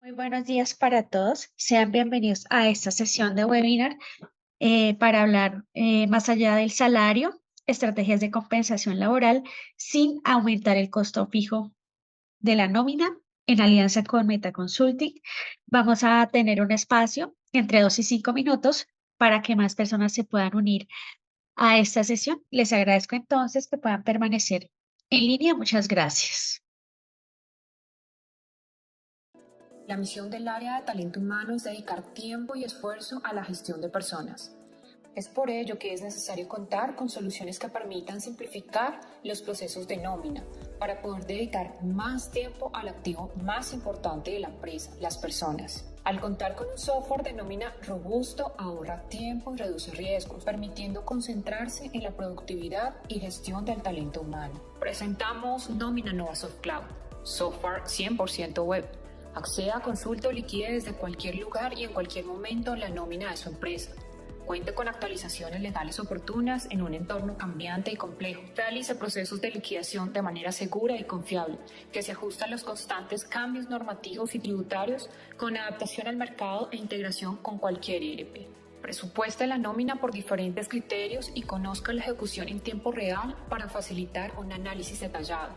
Muy buenos días para todos. Sean bienvenidos a esta sesión de webinar para hablar más allá del salario, estrategias de compensación laboral sin aumentar el costo fijo de la nómina en alianza con Meta Consulting. Vamos a tener un espacio entre 2 y 5 minutos para que más personas se puedan unir a esta sesión. Les agradezco entonces que puedan permanecer en línea. Muchas gracias. La misión del área de talento humano es dedicar tiempo y esfuerzo a la gestión de personas. Es por ello que es necesario contar con soluciones que permitan simplificar los procesos de nómina para poder dedicar más tiempo al activo más importante de la empresa, las personas. Al contar con un software de nómina robusto, ahorra tiempo y reduce riesgos, permitiendo concentrarse en la productividad y gestión del talento humano. Presentamos Nómina Novasoft Cloud, software 100% web. Acceda, consulte o liquide desde cualquier lugar y en cualquier momento la nómina de su empresa. Cuente con actualizaciones legales oportunas en un entorno cambiante y complejo. Realice procesos de liquidación de manera segura y confiable, que se ajusta a los constantes cambios normativos y tributarios con adaptación al mercado e integración con cualquier ERP. Presupueste la nómina por diferentes criterios y conozca la ejecución en tiempo real para facilitar un análisis detallado.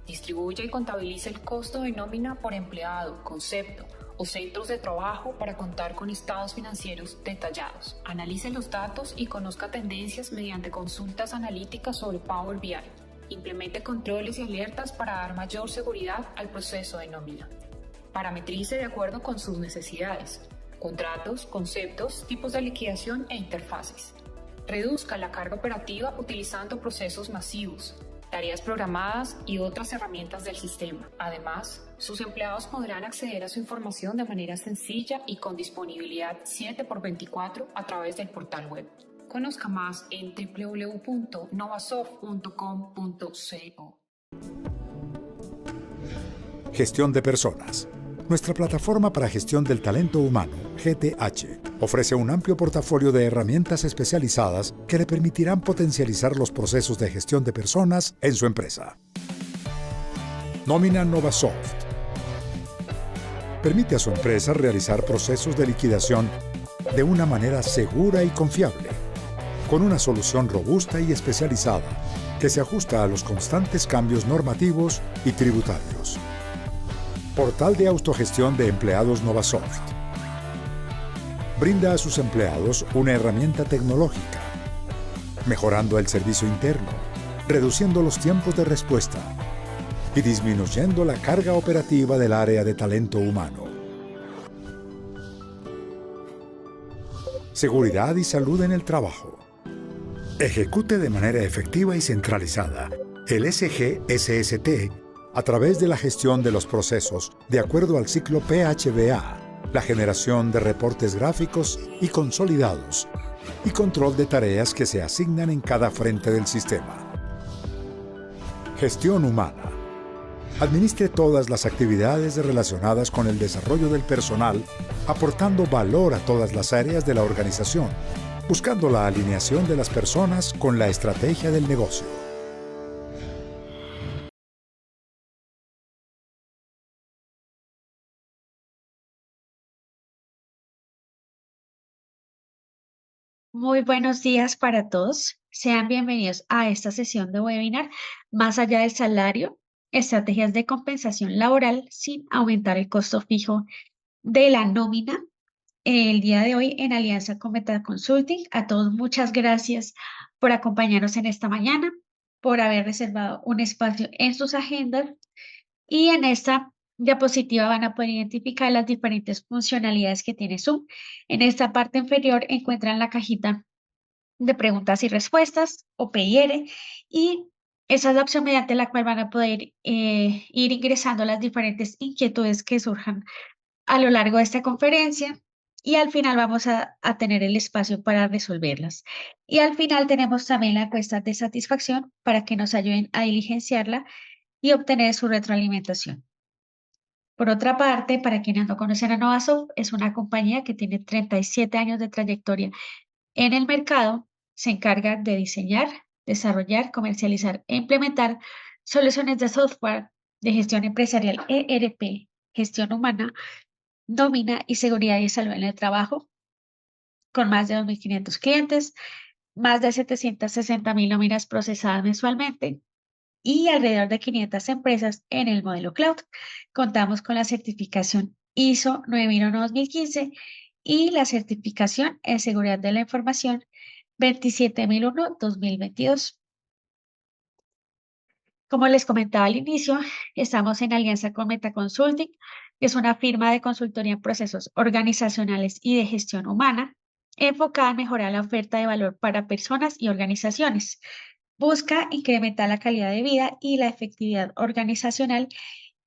Distribuya y contabilice el costo de nómina por empleado, concepto o centros de trabajo para contar con estados financieros detallados. Analice los datos y conozca tendencias mediante consultas analíticas sobre Power BI. Implemente controles y alertas para dar mayor seguridad al proceso de nómina. Parametrice de acuerdo con sus necesidades, contratos, conceptos, tipos de liquidación e interfaces. Reduzca la carga operativa utilizando procesos masivos, tareas programadas y otras herramientas del sistema. Además, sus empleados podrán acceder a su información de manera sencilla y con disponibilidad 7x24 a través del portal web. Conozca más en www.novasoft.com.co. Gestión de personas. Nuestra plataforma para gestión del talento humano, GTH, ofrece un amplio portafolio de herramientas especializadas que le permitirán potencializar los procesos de gestión de personas en su empresa. Nómina Novasoft. Permite a su empresa realizar procesos de liquidación de una manera segura y confiable, con una solución robusta y especializada que se ajusta a los constantes cambios normativos y tributarios. Portal de autogestión de empleados Novasoft. Brinda a sus empleados una herramienta tecnológica, mejorando el servicio interno, reduciendo los tiempos de respuesta y disminuyendo la carga operativa del área de talento humano. Seguridad y salud en el trabajo. Ejecute de manera efectiva y centralizada el SGSST a través de la gestión de los procesos de acuerdo al ciclo PHBA, la generación de reportes gráficos y consolidados y control de tareas que se asignan en cada frente del sistema. Gestión humana. Administre todas las actividades relacionadas con el desarrollo del personal, aportando valor a todas las áreas de la organización, buscando la alineación de las personas con la estrategia del negocio. Muy buenos días para todos. Sean bienvenidos a esta sesión de webinar más allá del salario, estrategias de compensación laboral sin aumentar el costo fijo de la nómina. El día de hoy en alianza con Meta Consulting. A todos muchas gracias por acompañarnos en esta mañana, por haber reservado un espacio en sus agendas y en esta diapositiva van a poder identificar las diferentes funcionalidades que tiene Zoom. En esta parte inferior encuentran la cajita de preguntas y respuestas o PIR y esa es la opción mediante la cual van a poder ir ingresando las diferentes inquietudes que surjan a lo largo de esta conferencia y al final vamos a tener el espacio para resolverlas. Y al final tenemos también la encuesta de satisfacción para que nos ayuden a diligenciarla y obtener su retroalimentación. Por otra parte, para quienes no conocen a Novasoft, es una compañía que tiene 37 años de trayectoria en el mercado. Se encarga de diseñar, desarrollar, comercializar e implementar soluciones de software de gestión empresarial ERP gestión humana, nómina y seguridad y salud en el trabajo, con más de 2.500 clientes, más de 760.000 nóminas procesadas mensualmente y alrededor de 500 empresas en el modelo cloud. Contamos con la certificación ISO 9001-2015 y la certificación en seguridad de la información 27001-2022. Como les comentaba al inicio, estamos en alianza con Meta Consulting, que es una firma de consultoría en procesos organizacionales y de gestión humana, enfocada en mejorar la oferta de valor para personas y organizaciones. Busca incrementar la calidad de vida y la efectividad organizacional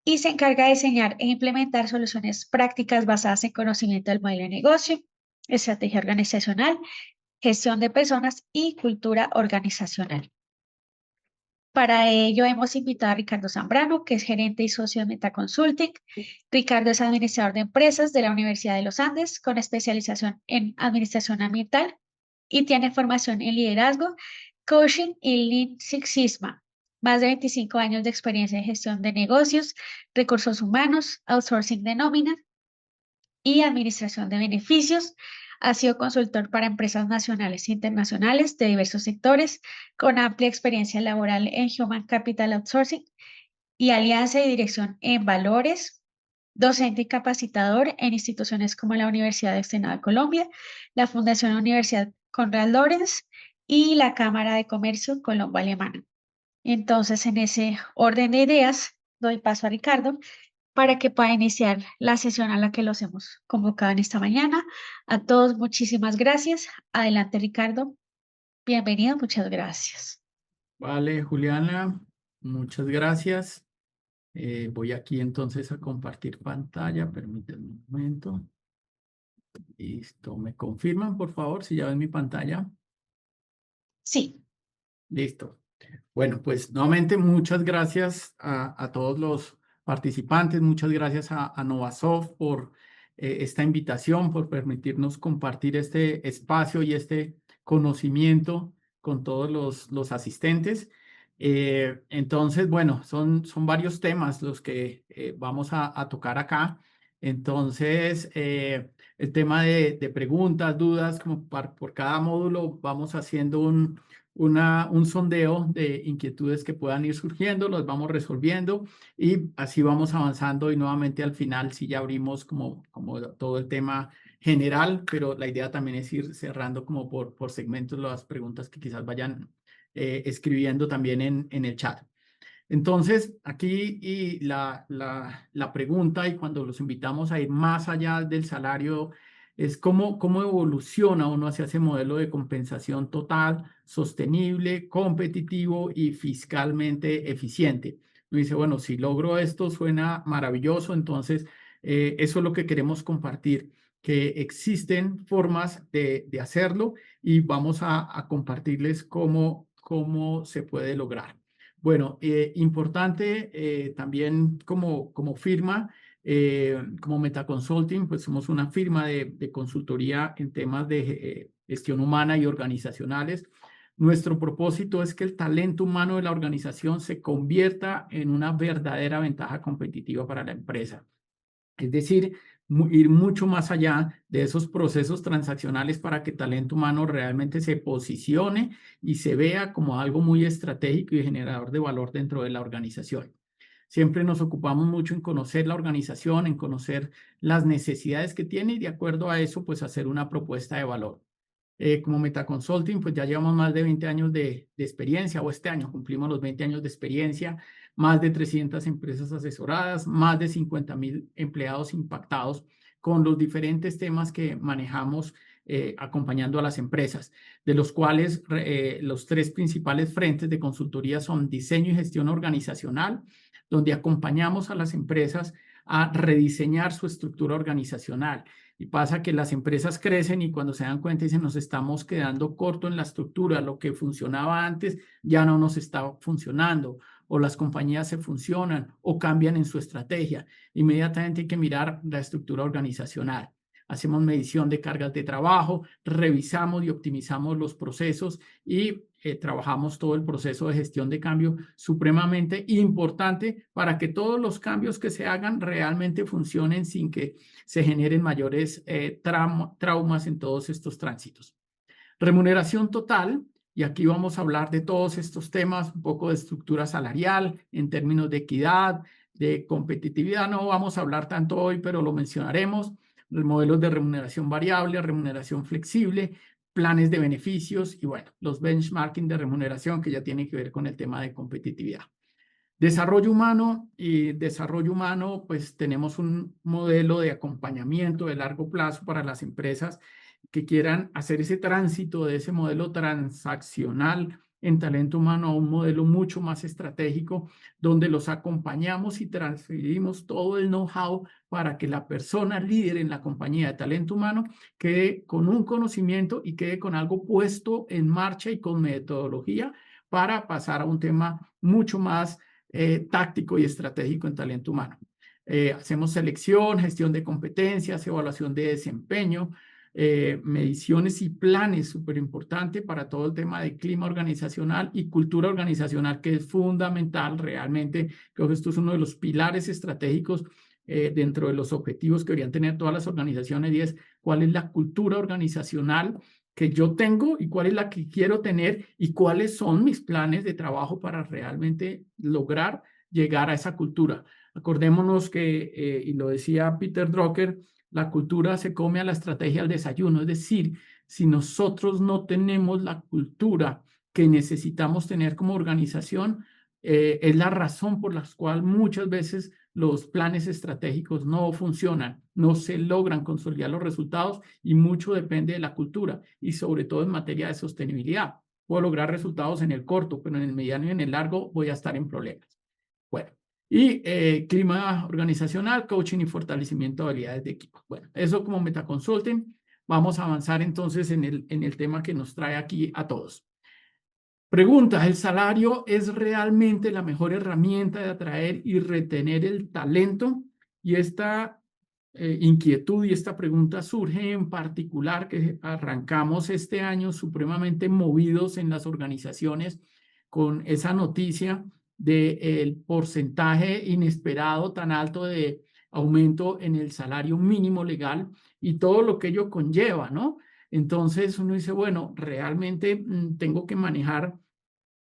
y se encarga de diseñar e implementar soluciones prácticas basadas en conocimiento del modelo de negocio, estrategia organizacional, gestión de personas y cultura organizacional. Para ello hemos invitado a Ricardo Zambrano, que es gerente y socio de Meta Consulting. Ricardo es administrador de empresas de la Universidad de los Andes con especialización en administración ambiental y tiene formación en liderazgo, coaching y Lean Six Sigma. Más de 25 años de experiencia en gestión de negocios, recursos humanos, outsourcing de nómina y administración de beneficios. Ha sido consultor para empresas nacionales e internacionales de diversos sectores, con amplia experiencia laboral en Human Capital Outsourcing y alianza y dirección en valores, docente y capacitador en instituciones como la Universidad Externada de Colombia, la Fundación Universidad Conrad Lorenz y la Cámara de Comercio Colombo-Alemana. Entonces, en ese orden de ideas, doy paso a Ricardo para que pueda iniciar la sesión a la que los hemos convocado en esta mañana. A todos, muchísimas gracias. Adelante, Ricardo. Bienvenido, muchas gracias. Vale, Juliana, muchas gracias. Voy aquí entonces a compartir pantalla. Permítanme un momento. Listo. ¿Me confirman, por favor, si ya ven mi pantalla? Sí. Listo. Bueno, pues nuevamente muchas gracias a todos los participantes. Muchas gracias a Novasoft por esta invitación, por permitirnos compartir este espacio y este conocimiento con todos los asistentes. Entonces, bueno, son varios temas los que vamos a tocar acá. Entonces, el tema de preguntas, dudas, como por cada módulo vamos haciendo un sondeo de inquietudes que puedan ir surgiendo, los vamos resolviendo y así vamos avanzando y nuevamente al final sí ya abrimos como todo el tema general, pero la idea también es ir cerrando como por segmentos las preguntas que quizás vayan escribiendo también en el chat. Entonces, aquí y la pregunta y cuando los invitamos a ir más allá del salario es cómo evoluciona uno hacia ese modelo de compensación total, sostenible, competitivo y fiscalmente eficiente. Uno dice, bueno, si logro esto suena maravilloso, entonces eso es lo que queremos compartir, que existen formas de hacerlo y vamos a compartirles cómo se puede lograr. Bueno, importante también como firma, como Meta Consulting, pues somos una firma de consultoría en temas de gestión humana y organizacionales. Nuestro propósito es que el talento humano de la organización se convierta en una verdadera ventaja competitiva para la empresa. Es decir, ir mucho más allá de esos procesos transaccionales para que talento humano realmente se posicione y se vea como algo muy estratégico y generador de valor dentro de la organización. Siempre nos ocupamos mucho en conocer la organización, en conocer las necesidades que tiene y de acuerdo a eso, pues hacer una propuesta de valor. Como Meta Consulting, pues ya llevamos más de 20 años de experiencia, o este año cumplimos los 20 años de experiencia, más de 300 empresas asesoradas, más de 50.000 empleados impactados con los diferentes temas que manejamos acompañando a las empresas, de los cuales los tres principales frentes de consultoría son diseño y gestión organizacional, donde acompañamos a las empresas a rediseñar su estructura organizacional. Y pasa que las empresas crecen y cuando se dan cuenta dicen nos estamos quedando corto en la estructura, lo que funcionaba antes ya no nos está funcionando, o las compañías se funcionan o cambian en su estrategia. Inmediatamente hay que mirar la estructura organizacional. hacemos medición de cargas de trabajo, revisamos y optimizamos los procesos y trabajamos todo el proceso de gestión de cambio supremamente importante para que todos los cambios que se hagan realmente funcionen sin que se generen mayores traumas en todos estos tránsitos. Remuneración total, y aquí vamos a hablar de todos estos temas, un poco de estructura salarial en términos de equidad, de competitividad. No vamos a hablar tanto hoy, pero lo mencionaremos. Los modelos de remuneración variable, remuneración flexible, planes de beneficios y bueno, los benchmarking de remuneración que ya tienen que ver con el tema de competitividad. Desarrollo humano y desarrollo humano, pues tenemos un modelo de acompañamiento de largo plazo para las empresas que quieran hacer ese tránsito de ese modelo transaccional en talento humano a un modelo mucho más estratégico, donde los acompañamos y transferimos todo el know-how para que la persona líder en la compañía de talento humano quede con un conocimiento y quede con algo puesto en marcha y con metodología para pasar a un tema mucho más táctico y estratégico en talento humano. Hacemos selección, gestión de competencias, evaluación de desempeño, mediciones y planes, súper importante para todo el tema de clima organizacional y cultura organizacional, que es fundamental realmente. Creo que esto es uno de los pilares estratégicos dentro de los objetivos que deberían tener todas las organizaciones, y es cuál es la cultura organizacional que yo tengo y cuál es la que quiero tener y cuáles son mis planes de trabajo para realmente lograr llegar a esa cultura. Acordémonos que, y lo decía Peter Drucker, la cultura se come a la estrategia al desayuno. Es decir, si nosotros no tenemos la cultura que necesitamos tener como organización, es la razón por la cual muchas veces los planes estratégicos no funcionan, no se logran consolidar los resultados y mucho depende de la cultura y sobre todo en materia de sostenibilidad. Puedo lograr resultados en el corto, pero en el mediano y en el largo voy a estar en problemas. Bueno, y clima organizacional, coaching y fortalecimiento de habilidades de equipo. Bueno, eso como Metaconsulting. Vamos a avanzar entonces en el tema que nos trae aquí a todos. Pregunta, ¿el salario es realmente la mejor herramienta de atraer y retener el talento? Y esta inquietud y esta pregunta surge en particular que arrancamos este año supremamente movidos en las organizaciones con esa noticia del porcentaje inesperado tan alto de aumento en el salario mínimo legal y todo lo que ello conlleva, ¿no? Entonces uno dice, bueno, realmente tengo que manejar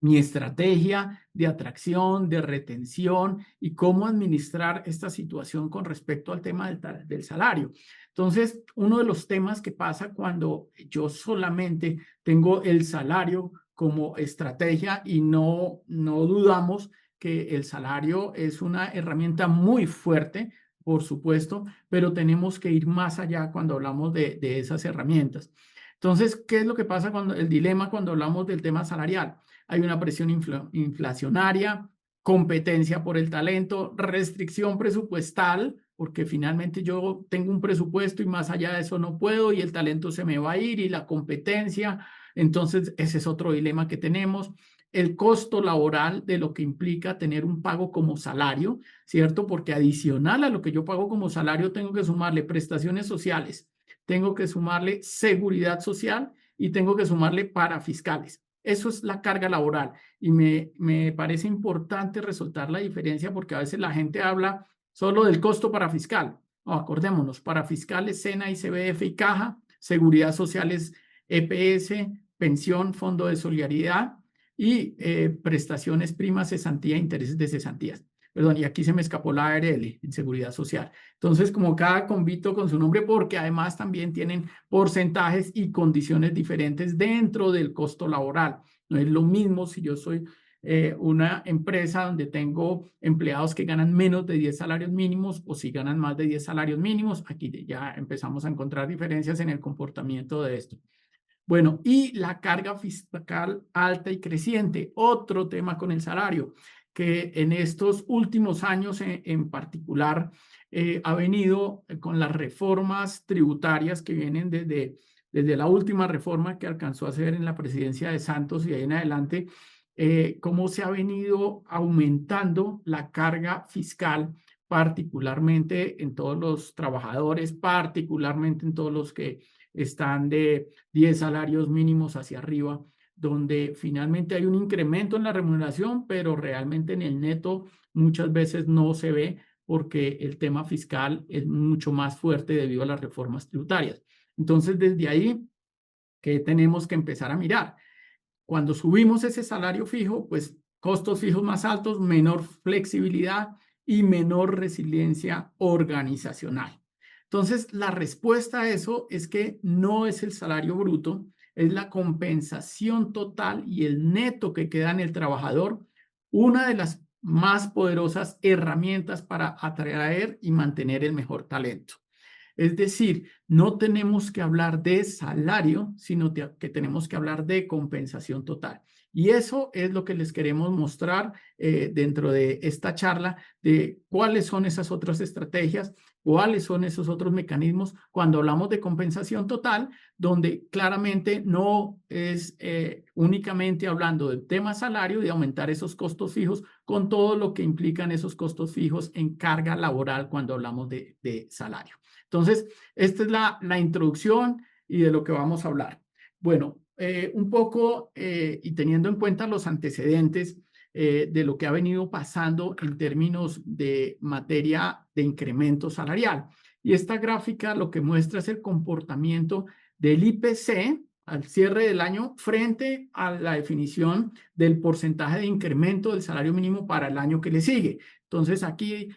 mi estrategia de atracción, de retención y cómo administrar esta situación con respecto al tema del salario. Entonces, uno de los temas que pasa cuando yo solamente tengo el salario como estrategia y no dudamos que el salario es una herramienta muy fuerte, por supuesto, pero tenemos que ir más allá cuando hablamos de esas herramientas. Entonces, ¿qué es lo que pasa cuando el dilema cuando hablamos del tema salarial? Hay una presión inflacionaria, competencia por el talento, restricción presupuestal, porque finalmente yo tengo un presupuesto y más allá de eso no puedo y el talento se me va a ir y la competencia. Entonces, ese es otro dilema que tenemos. El costo laboral de lo que implica tener un pago como salario, ¿cierto? Porque adicional a lo que yo pago como salario, tengo que sumarle prestaciones sociales, tengo que sumarle seguridad social y tengo que sumarle parafiscales. Eso es la carga laboral y me parece importante resaltar la diferencia porque a veces la gente habla solo del costo parafiscal. No, acordémonos, parafiscales, SENA, ICBF y Caja, seguridad social es EPS, pensión, fondo de solidaridad y prestaciones, primas, cesantía, intereses de cesantías. Perdón, y aquí se me escapó la ARL, en seguridad social. Entonces, como cada convito con su nombre, porque además también tienen porcentajes y condiciones diferentes dentro del costo laboral. No es lo mismo si yo soy una empresa donde tengo empleados que ganan menos de 10 salarios mínimos o si ganan más de 10 salarios mínimos. Aquí ya empezamos a encontrar diferencias en el comportamiento de esto. Bueno, y la carga fiscal alta y creciente, otro tema con el salario, que en estos últimos años en particular ha venido con las reformas tributarias que vienen desde la última reforma que alcanzó a hacer en la presidencia de Santos y ahí en adelante, cómo se ha venido aumentando la carga fiscal particularmente en todos los trabajadores, particularmente en todos los que están de 10 salarios mínimos hacia arriba, donde finalmente hay un incremento en la remuneración, pero realmente en el neto muchas veces no se ve porque el tema fiscal es mucho más fuerte debido a las reformas tributarias. Entonces, desde ahí, ¿qué tenemos que empezar a mirar? Cuando subimos ese salario fijo, pues costos fijos más altos, menor flexibilidad y menor resiliencia organizacional. Entonces, la respuesta a eso es que no es el salario bruto, es la compensación total y el neto que queda en el trabajador, una de las más poderosas herramientas para atraer y mantener el mejor talento. Es decir, no tenemos que hablar de salario, sino que tenemos que hablar de compensación total. Y eso es lo que les queremos mostrar dentro de esta charla, de cuáles son esas otras estrategias, cuáles son esos otros mecanismos cuando hablamos de compensación total, donde claramente no es únicamente hablando del tema salario, de aumentar esos costos fijos, con todo lo que implican esos costos fijos en carga laboral cuando hablamos de salario. Entonces, esta es la introducción y de lo que vamos a hablar. Bueno, un poco y teniendo en cuenta los antecedentes de lo que ha venido pasando en términos de materia de incremento salarial. Y esta gráfica lo que muestra es el comportamiento del IPC al cierre del año frente a la definición del porcentaje de incremento del salario mínimo para el año que le sigue. Entonces, aquí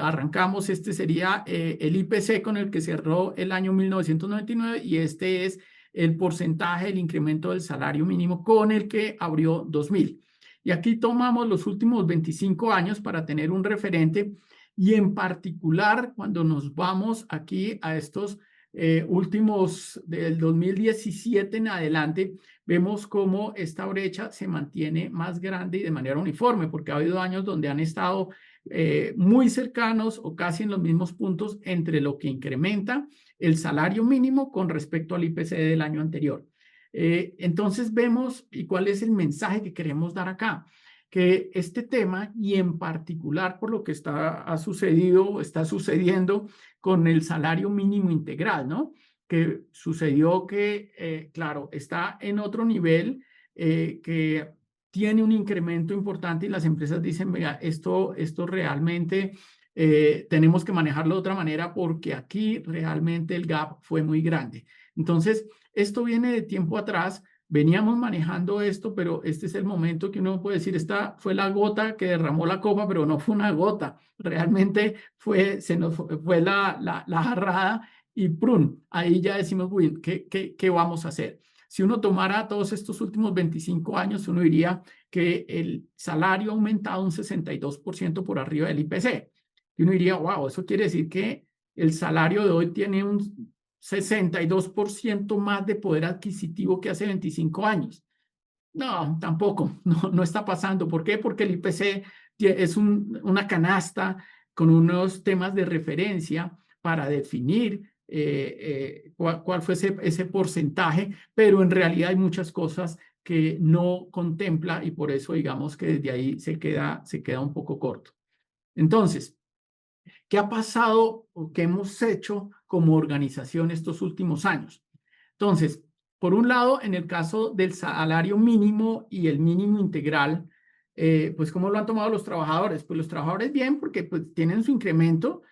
arrancamos, este sería el IPC con el que cerró el año 1999 y este es el porcentaje del incremento del salario mínimo con el que abrió 2000. Y aquí tomamos los últimos 25 años para tener un referente y en particular cuando nos vamos aquí a estos últimos del 2017 en adelante, vemos cómo esta brecha se mantiene más grande y de manera uniforme, porque ha habido años donde han estado muy cercanos o casi en los mismos puntos entre lo que incrementa el salario mínimo con respecto al IPC del año anterior. Entonces vemos, ¿y cuál es el mensaje que queremos dar acá? Que este tema, y en particular por lo que ha sucedido, está sucediendo con el salario mínimo integral, ¿no? Que sucedió que, claro, está en otro nivel, que tiene un incremento importante y las empresas dicen, mira, esto realmente tenemos que manejarlo de otra manera porque aquí realmente el gap fue muy grande. Entonces, esto viene de tiempo atrás, veníamos manejando esto, pero este es el momento que uno puede decir, esta fue la gota que derramó la copa, pero no fue una gota, realmente se nos fue la jarrada y ¡prun! Ahí ya decimos, uy, ¿qué vamos a hacer? Si uno tomara todos estos últimos 25 años, uno diría que el salario ha aumentado un 62% por arriba del IPC. Y uno diría, wow, eso quiere decir que el salario de hoy tiene un 62% más de poder adquisitivo que hace 25 años. No, tampoco, no está pasando. ¿Por qué? Porque el IPC es una canasta con unos temas de referencia para definir cuál fue ese porcentaje, pero en realidad hay muchas cosas que no contempla y por eso digamos que desde ahí se queda un poco corto. Entonces, ¿qué ha pasado o qué hemos hecho como organización estos últimos años? Entonces, por un lado, en el caso del salario mínimo y el mínimo integral, pues ¿cómo lo han tomado los trabajadores? Pues los trabajadores bien, porque pues tienen su incremento,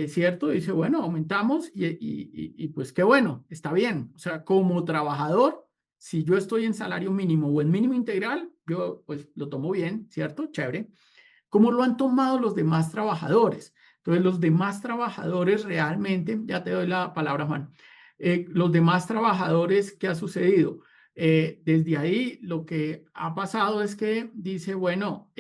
¿cierto? Dice, bueno, aumentamos y pues qué bueno, está bien. O sea, como trabajador, si yo estoy en salario mínimo o en mínimo integral, yo pues lo tomo bien, ¿cierto? Chévere. ¿Cómo lo han tomado los demás trabajadores? Entonces, los demás trabajadores realmente, ya te doy la palabra, Juan, los demás trabajadores, ¿qué ha sucedido? Desde ahí lo que ha pasado es que dice, bueno,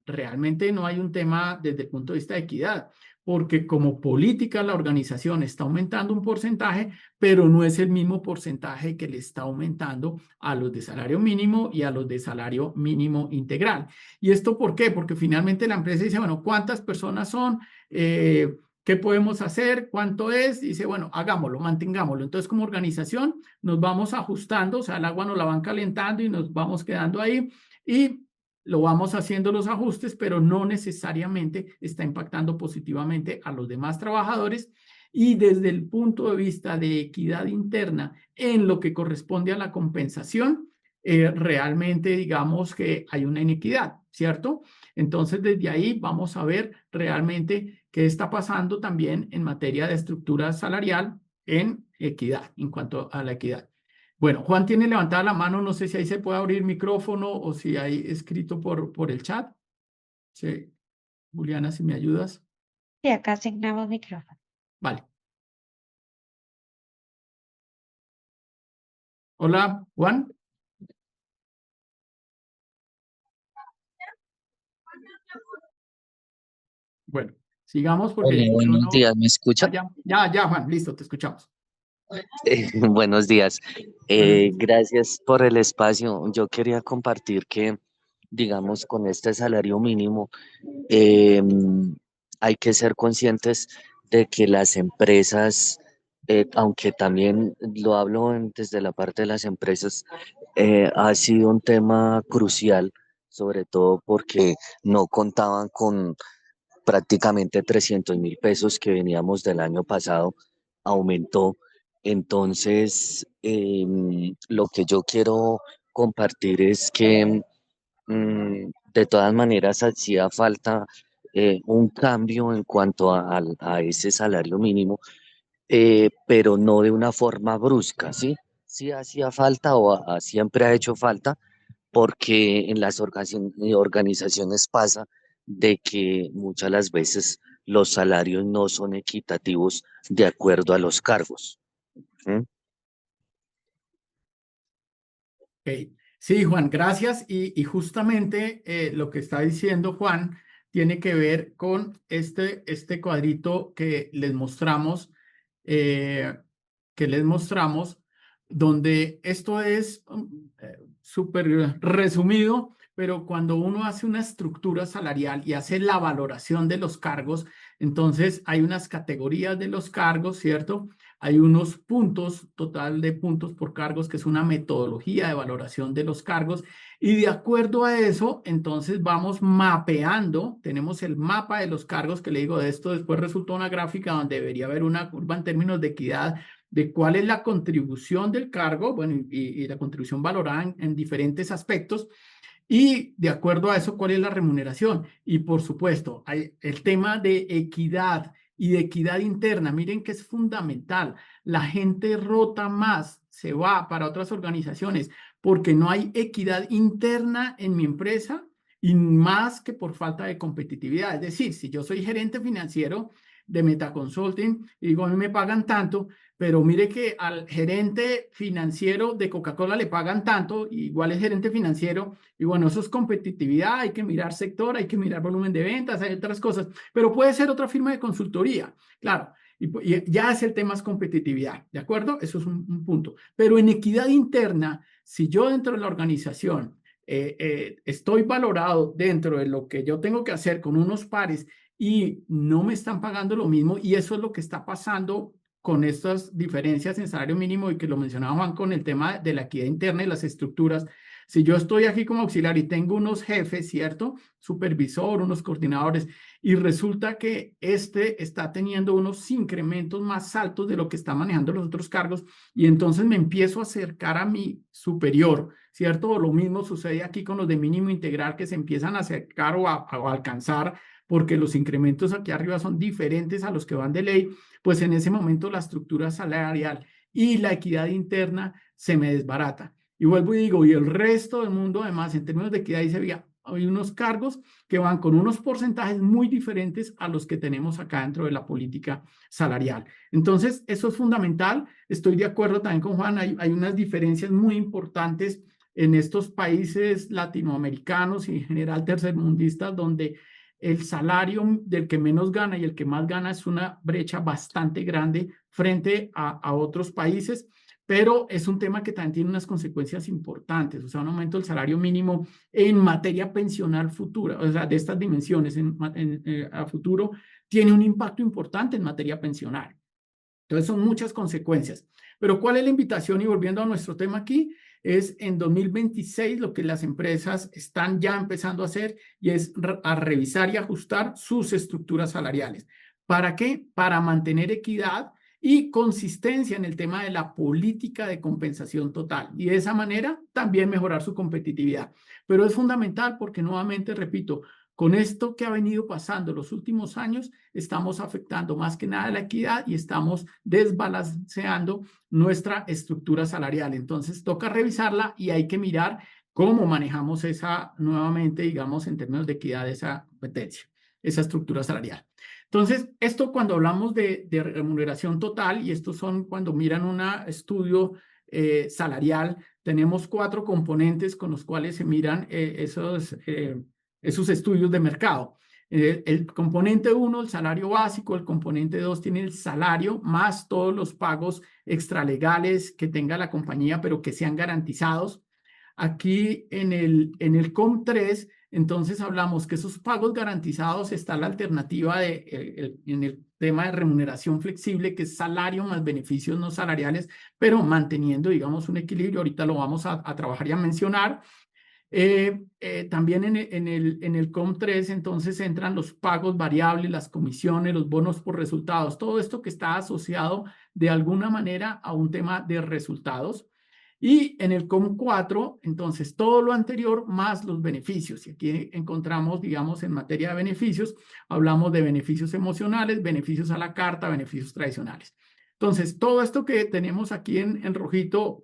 realmente no hay un tema desde el punto de vista de equidad, porque como política la organización está aumentando un porcentaje, pero no es el mismo porcentaje que le está aumentando a los de salario mínimo y a los de salario mínimo integral. ¿Y esto por qué? Porque finalmente la empresa dice, bueno, ¿cuántas personas son? ¿Qué podemos hacer? ¿Cuánto es? Dice, bueno, hagámoslo, mantengámoslo. Entonces, como organización, nos vamos ajustando, o sea, el agua nos la van calentando y nos vamos quedando ahí. Y lo vamos haciendo los ajustes, pero no necesariamente está impactando positivamente a los demás trabajadores. Y desde el punto de vista de equidad interna en lo que corresponde a la compensación, realmente digamos que hay una inequidad, ¿cierto? Entonces, desde ahí vamos a ver realmente qué está pasando también en materia de estructura salarial en equidad, en cuanto a la equidad. Bueno, Juan tiene levantada la mano, no sé si ahí se puede abrir micrófono o si hay escrito por el chat. Sí. Juliana, si me ayudas. Y acá asignamos micrófono. Vale. Hola, Juan. Bueno, sigamos Hola, porque yo buenos no... días, ¿me escucha? Ya, Juan, listo, te escuchamos. Buenos días. Buenos días. Gracias por el espacio. Yo quería compartir que, digamos, con este salario mínimo, eh, hay que ser conscientes de que las empresas, aunque también lo hablo desde la parte de las empresas, ha sido un tema crucial, sobre todo porque no contaban con prácticamente 300.000 pesos que veníamos del año pasado, aumentó. Entonces, lo que yo quiero compartir es que de todas maneras hacía falta un cambio en cuanto a ese salario mínimo, pero no de una forma brusca, ¿sí? Sí hacía falta siempre ha hecho falta porque en las organizaciones pasa de que muchas de las veces los salarios no son equitativos de acuerdo a los cargos. ¿Mm? Ok. Sí, Juan, gracias. Y justamente lo que está diciendo Juan tiene que ver con este cuadrito eh, que les mostramos, donde esto es súper resumido, pero cuando uno hace una estructura salarial y hace la valoración de los cargos, entonces hay unas categorías de los cargos, ¿cierto? Hay unos puntos, total de puntos por cargos, que es una metodología de valoración de los cargos. Y de acuerdo a eso, entonces vamos mapeando, tenemos el mapa de los cargos que le digo de esto, después resulta una gráfica donde debería haber una curva en términos de equidad de cuál es la contribución del cargo, bueno, y la contribución valorada en diferentes aspectos. Y de acuerdo a eso, ¿cuál es la remuneración? Y por supuesto, hay el tema de equidad y de equidad interna. Miren que es fundamental. La gente rota más, se va para otras organizaciones porque no hay equidad interna en mi empresa y más que por falta de competitividad. Es decir, si yo soy gerente financiero de Metaconsulting y digo, a mí me pagan tanto, pero mire que al gerente financiero de Coca-Cola le pagan tanto, igual es gerente financiero, y bueno, eso es competitividad, hay que mirar sector, hay que mirar volumen de ventas, hay otras cosas, pero puede ser otra firma de consultoría, claro, y ya es el tema es competitividad, ¿de acuerdo? Eso es un punto. Pero en equidad interna, si yo dentro de la organización estoy valorado dentro de lo que yo tengo que hacer con unos pares y no me están pagando lo mismo, y eso es lo que está pasando con estas diferencias en salario mínimo y que lo mencionaba Juan con el tema de la equidad interna y las estructuras. Si yo estoy aquí como auxiliar y tengo unos jefes, ¿cierto? Supervisor, unos coordinadores, y resulta que este está teniendo unos incrementos más altos de lo que está manejando los otros cargos, y entonces me empiezo a acercar a mi superior, ¿cierto? Lo mismo sucede aquí con los de mínimo integral que se empiezan a acercar o a alcanzar porque los incrementos aquí arriba son diferentes a los que van de ley, pues en ese momento la estructura salarial y la equidad interna se me desbarata. Y vuelvo y digo, y el resto del mundo, además, en términos de equidad, dice, había hay unos cargos que van con unos porcentajes muy diferentes a los que tenemos acá dentro de la política salarial. Entonces, eso es fundamental. Estoy de acuerdo también con Juan, hay unas diferencias muy importantes en estos países latinoamericanos y en general tercermundistas, donde el salario del que menos gana y el que más gana es una brecha bastante grande frente a otros países, pero es un tema que también tiene unas consecuencias importantes, o sea, un aumento del salario mínimo en materia pensional futura, o sea, de estas dimensiones a futuro, tiene un impacto importante en materia pensional. Entonces son muchas consecuencias. Pero ¿cuál es la invitación? Y volviendo a nuestro tema aquí, es en 2026 lo que las empresas están ya empezando a hacer y es a revisar y ajustar sus estructuras salariales. ¿Para qué? Para mantener equidad y consistencia en el tema de la política de compensación total y de esa manera también mejorar su competitividad. Pero es fundamental porque nuevamente, repito, con esto que ha venido pasando los últimos años, estamos afectando más que nada la equidad y estamos desbalanceando nuestra estructura salarial. Entonces, toca revisarla y hay que mirar cómo manejamos esa, nuevamente, digamos, en términos de equidad, esa competencia, esa estructura salarial. Entonces, esto cuando hablamos de remuneración total, y estos son cuando miran un estudio salarial, tenemos 4 componentes con los cuales se miran esos estudios de mercado. El componente 1, el salario básico, el componente 2 tiene el salario más todos los pagos extralegales que tenga la compañía, pero que sean garantizados. Aquí en el COM3, entonces hablamos que esos pagos garantizados está la alternativa en el tema de remuneración flexible, que es salario más beneficios no salariales, pero manteniendo, digamos, un equilibrio. Ahorita lo vamos a trabajar y a mencionar. También en el COM3 entonces entran los pagos variables, las comisiones, los bonos por resultados, todo esto que está asociado de alguna manera a un tema de resultados. Y en el COM4, entonces, todo lo anterior más los beneficios. Y aquí encontramos, digamos, en materia de beneficios, hablamos de beneficios emocionales, beneficios a la carta, beneficios tradicionales. Entonces, todo esto que tenemos aquí en rojito,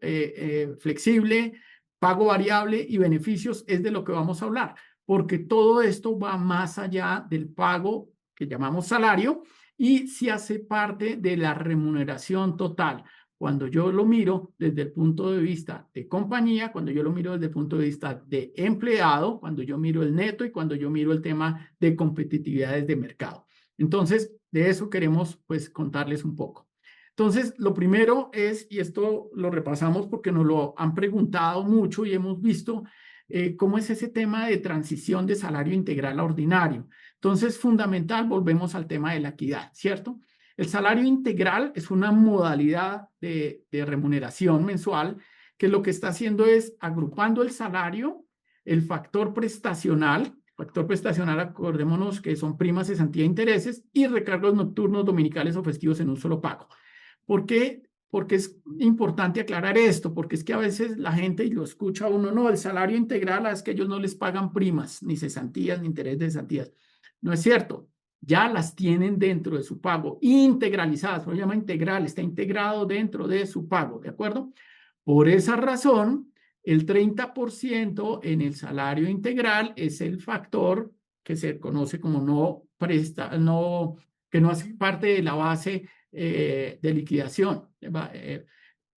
flexible, pago variable y beneficios, es de lo que vamos a hablar, porque todo esto va más allá del pago que llamamos salario y si hace parte de la remuneración total. Cuando yo lo miro desde el punto de vista de compañía, cuando yo lo miro desde el punto de vista de empleado, cuando yo miro el neto y cuando yo miro el tema de competitividades de mercado. Entonces, de eso queremos pues contarles un poco. Entonces, lo primero es, y esto lo repasamos porque nos lo han preguntado mucho y hemos visto cómo es ese tema de transición de salario integral a ordinario. Entonces, fundamental, volvemos al tema de la equidad, ¿cierto? El salario integral es una modalidad de remuneración mensual que lo que está haciendo es agrupando el salario, el factor prestacional, acordémonos que son primas, cesantía e intereses, y recargos nocturnos, dominicales o festivos en un solo pago. ¿Por qué? Porque es importante aclarar esto, porque es que a veces la gente, y lo escucha uno, no, el salario integral es que ellos no les pagan primas, ni cesantías, ni interés de cesantías. No es cierto. Ya las tienen dentro de su pago, integralizadas, lo llama integral, está integrado dentro de su pago, ¿de acuerdo? Por esa razón, el 30% en el salario integral es el factor que se conoce como que no hace parte de la base de liquidación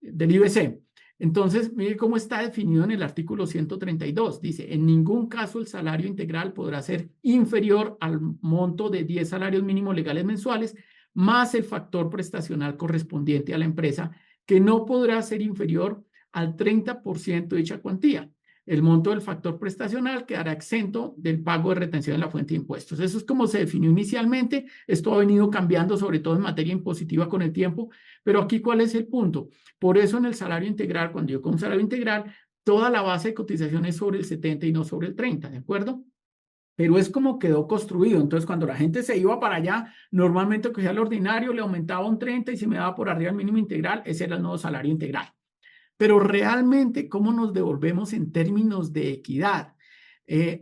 del IBC. Entonces, mire cómo está definido en el artículo 132. Dice, en ningún caso el salario integral podrá ser inferior al monto de 10 salarios mínimos legales mensuales, más el factor prestacional correspondiente a la empresa, que no podrá ser inferior al 30% de dicha cuantía. El monto del factor prestacional quedará exento del pago de retención de la fuente de impuestos. Eso es como se definió inicialmente. Esto ha venido cambiando, sobre todo en materia impositiva con el tiempo. Pero aquí, ¿cuál es el punto? Por eso en el salario integral, cuando yo con un salario integral, toda la base de cotización es sobre el 70 y no sobre el 30, ¿de acuerdo? Pero es como quedó construido. Entonces, cuando la gente se iba para allá, normalmente cogía el ordinario, le aumentaba un 30 y se me daba por arriba el mínimo integral, ese era el nuevo salario integral. Pero realmente, ¿cómo nos devolvemos en términos de equidad?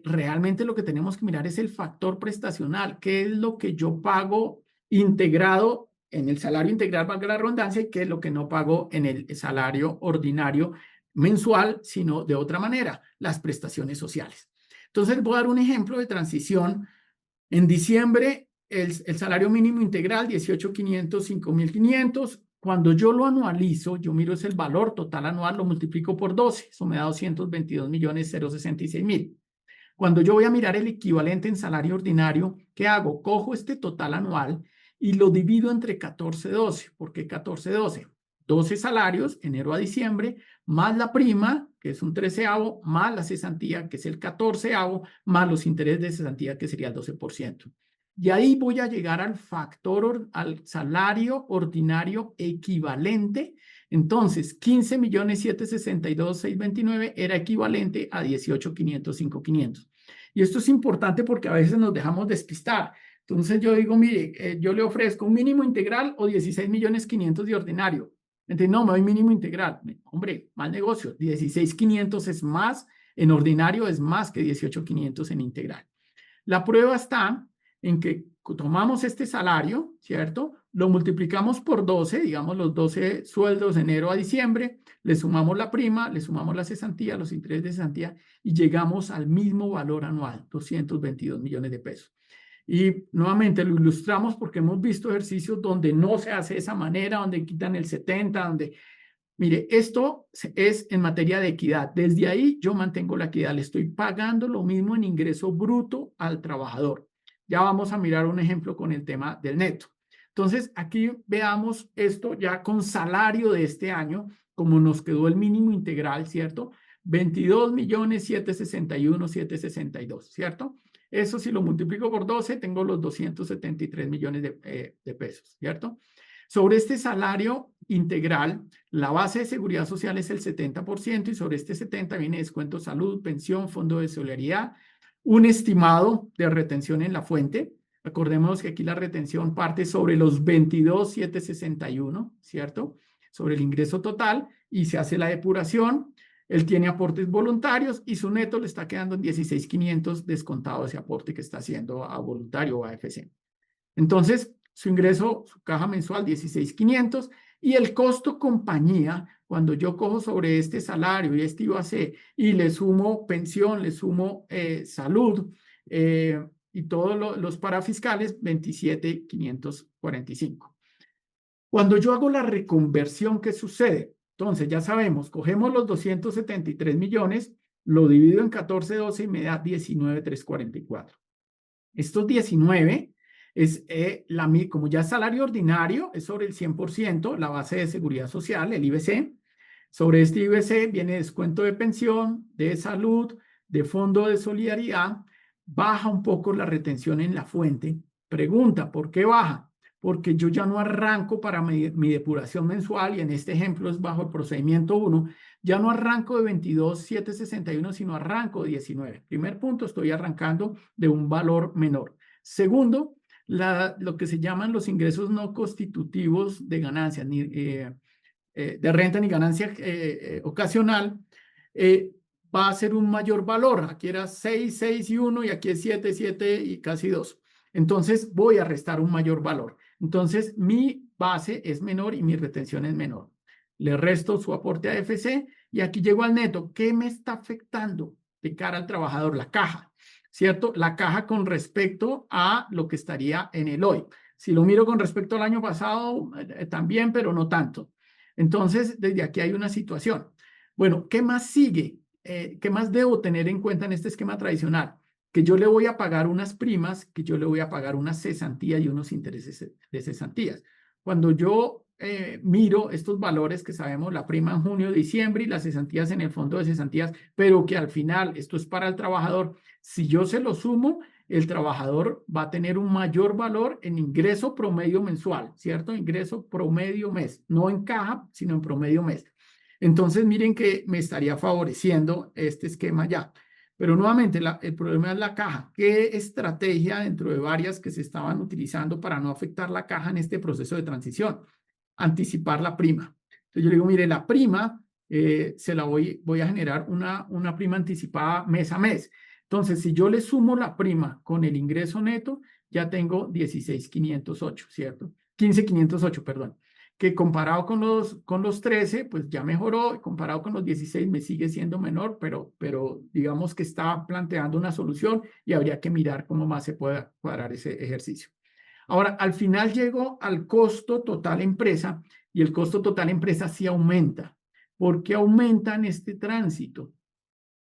Realmente lo que tenemos que mirar es el factor prestacional. ¿Qué es lo que yo pago integrado en el salario integral, valga la redundancia, y qué es lo que no pago en el salario ordinario mensual, sino de otra manera, las prestaciones sociales? Entonces, voy a dar un ejemplo de transición. En diciembre, el salario mínimo integral, 18,500, 5,500. Cuando yo lo anualizo, yo miro es el valor total anual, lo multiplico por 12, eso me da 222,066,000. Cuando yo voy a mirar el equivalente en salario ordinario, ¿qué hago? Cojo este total anual y lo divido entre 14,12. ¿Por qué 14,12? 12 salarios, enero a diciembre, más la prima, que es un 13avo, más la cesantía, que es el 14avo, más los intereses de cesantía, que sería el 12%. Y ahí voy a llegar al factor, al salario ordinario equivalente, Entonces, 15.762.629 era equivalente a 18.505.500. Y esto es importante porque a veces nos dejamos despistar. Entonces yo digo, mire, yo le ofrezco un mínimo integral o 16.500.000 de ordinario. Entonces, no, me doy mínimo integral. Hombre, mal negocio. 16.500 es más, en ordinario es más que 18.500 en integral. La prueba está en que tomamos este salario, ¿cierto? Lo multiplicamos por 12, digamos los 12 sueldos de enero a diciembre, le sumamos la prima, le sumamos la cesantía, los intereses de cesantía y llegamos al mismo valor anual, 222 millones de pesos. Y nuevamente lo ilustramos porque hemos visto ejercicios donde no se hace de esa manera, donde quitan el 70, donde... Mire, esto es en materia de equidad. Desde ahí yo mantengo la equidad. Le estoy pagando lo mismo en ingreso bruto al trabajador. Ya vamos a mirar un ejemplo con el tema del neto. Entonces, aquí veamos esto ya con salario de este año, como nos quedó el mínimo integral, ¿cierto? 22.761.762, ¿cierto? Eso si lo multiplico por 12, tengo los 273 millones de pesos, ¿cierto? Sobre este salario integral, la base de seguridad social es el 70% y sobre este 70% viene descuento salud, pensión, fondo de solidaridad, un estimado de retención en la fuente. Recordemos que aquí la retención parte sobre los 22.761, ¿cierto? Sobre el ingreso total y se hace la depuración. Él tiene aportes voluntarios y su neto le está quedando en 16.500 descontado ese aporte que está haciendo a voluntario o a AFC. Entonces, su ingreso, su caja mensual, 16.500 y el costo compañía, cuando yo cojo sobre este salario y este IVA-C y le sumo pensión, le sumo salud y todos los parafiscales, 27.545. Cuando yo hago la reconversión, ¿qué sucede? Entonces, ya sabemos, cogemos los 273 millones, lo divido en 14,12 y me da 19,344. Estos 19 es como ya es salario ordinario, es sobre el 100%, la base de seguridad social, el IBC. Sobre este IBC viene descuento de pensión, de salud, de fondo de solidaridad. Baja un poco la retención en la fuente. Pregunta, ¿por qué baja? Porque yo ya no arranco para mi depuración mensual, y en este ejemplo es bajo el procedimiento 1, ya no arranco de 22.761, sino arranco de 19. Primer punto, estoy arrancando de un valor menor. Segundo, lo que se llaman los ingresos no constitutivos de ganancia, de renta ni ganancia ocasional, va a ser un mayor valor. Aquí era 6, 6 y 1 y aquí es 7, 7 y casi 2. Entonces voy a restar un mayor valor. Entonces mi base es menor y mi retención es menor. Le resto su aporte a AFC y aquí llego al neto. ¿Qué me está afectando de cara al trabajador? La caja, ¿cierto? La caja con respecto a lo que estaría en el hoy. Si lo miro con respecto al año pasado, también, pero no tanto. Entonces, desde aquí hay una situación. Bueno, ¿qué más sigue? ¿Qué más debo tener en cuenta en este esquema tradicional? Que yo le voy a pagar unas primas, que yo le voy a pagar una cesantía y unos intereses de cesantías. Cuando yo miro estos valores que sabemos, la prima en junio, diciembre y las cesantías en el fondo de cesantías, pero que al final esto es para el trabajador, si yo se lo sumo, el trabajador va a tener un mayor valor en ingreso promedio mensual, ¿cierto? Ingreso promedio mes, no en caja, sino en promedio mes. Entonces, miren que me estaría favoreciendo este esquema ya. Pero nuevamente, el problema es la caja. ¿Qué estrategia dentro de varias que se estaban utilizando para no afectar la caja en este proceso de transición? Anticipar la prima. Entonces, yo le digo, mire, la prima se la voy a generar una prima anticipada mes a mes. Entonces, si yo le sumo la prima con el ingreso neto, ya tengo 16.508, ¿cierto? 15.508, perdón. Que comparado con los 13, pues ya mejoró, comparado con los 16 me sigue siendo menor, pero digamos que está planteando una solución y habría que mirar cómo más se puede cuadrar ese ejercicio. Ahora, al final llego al costo total empresa y el costo total empresa sí aumenta. ¿Por qué aumenta en este tránsito?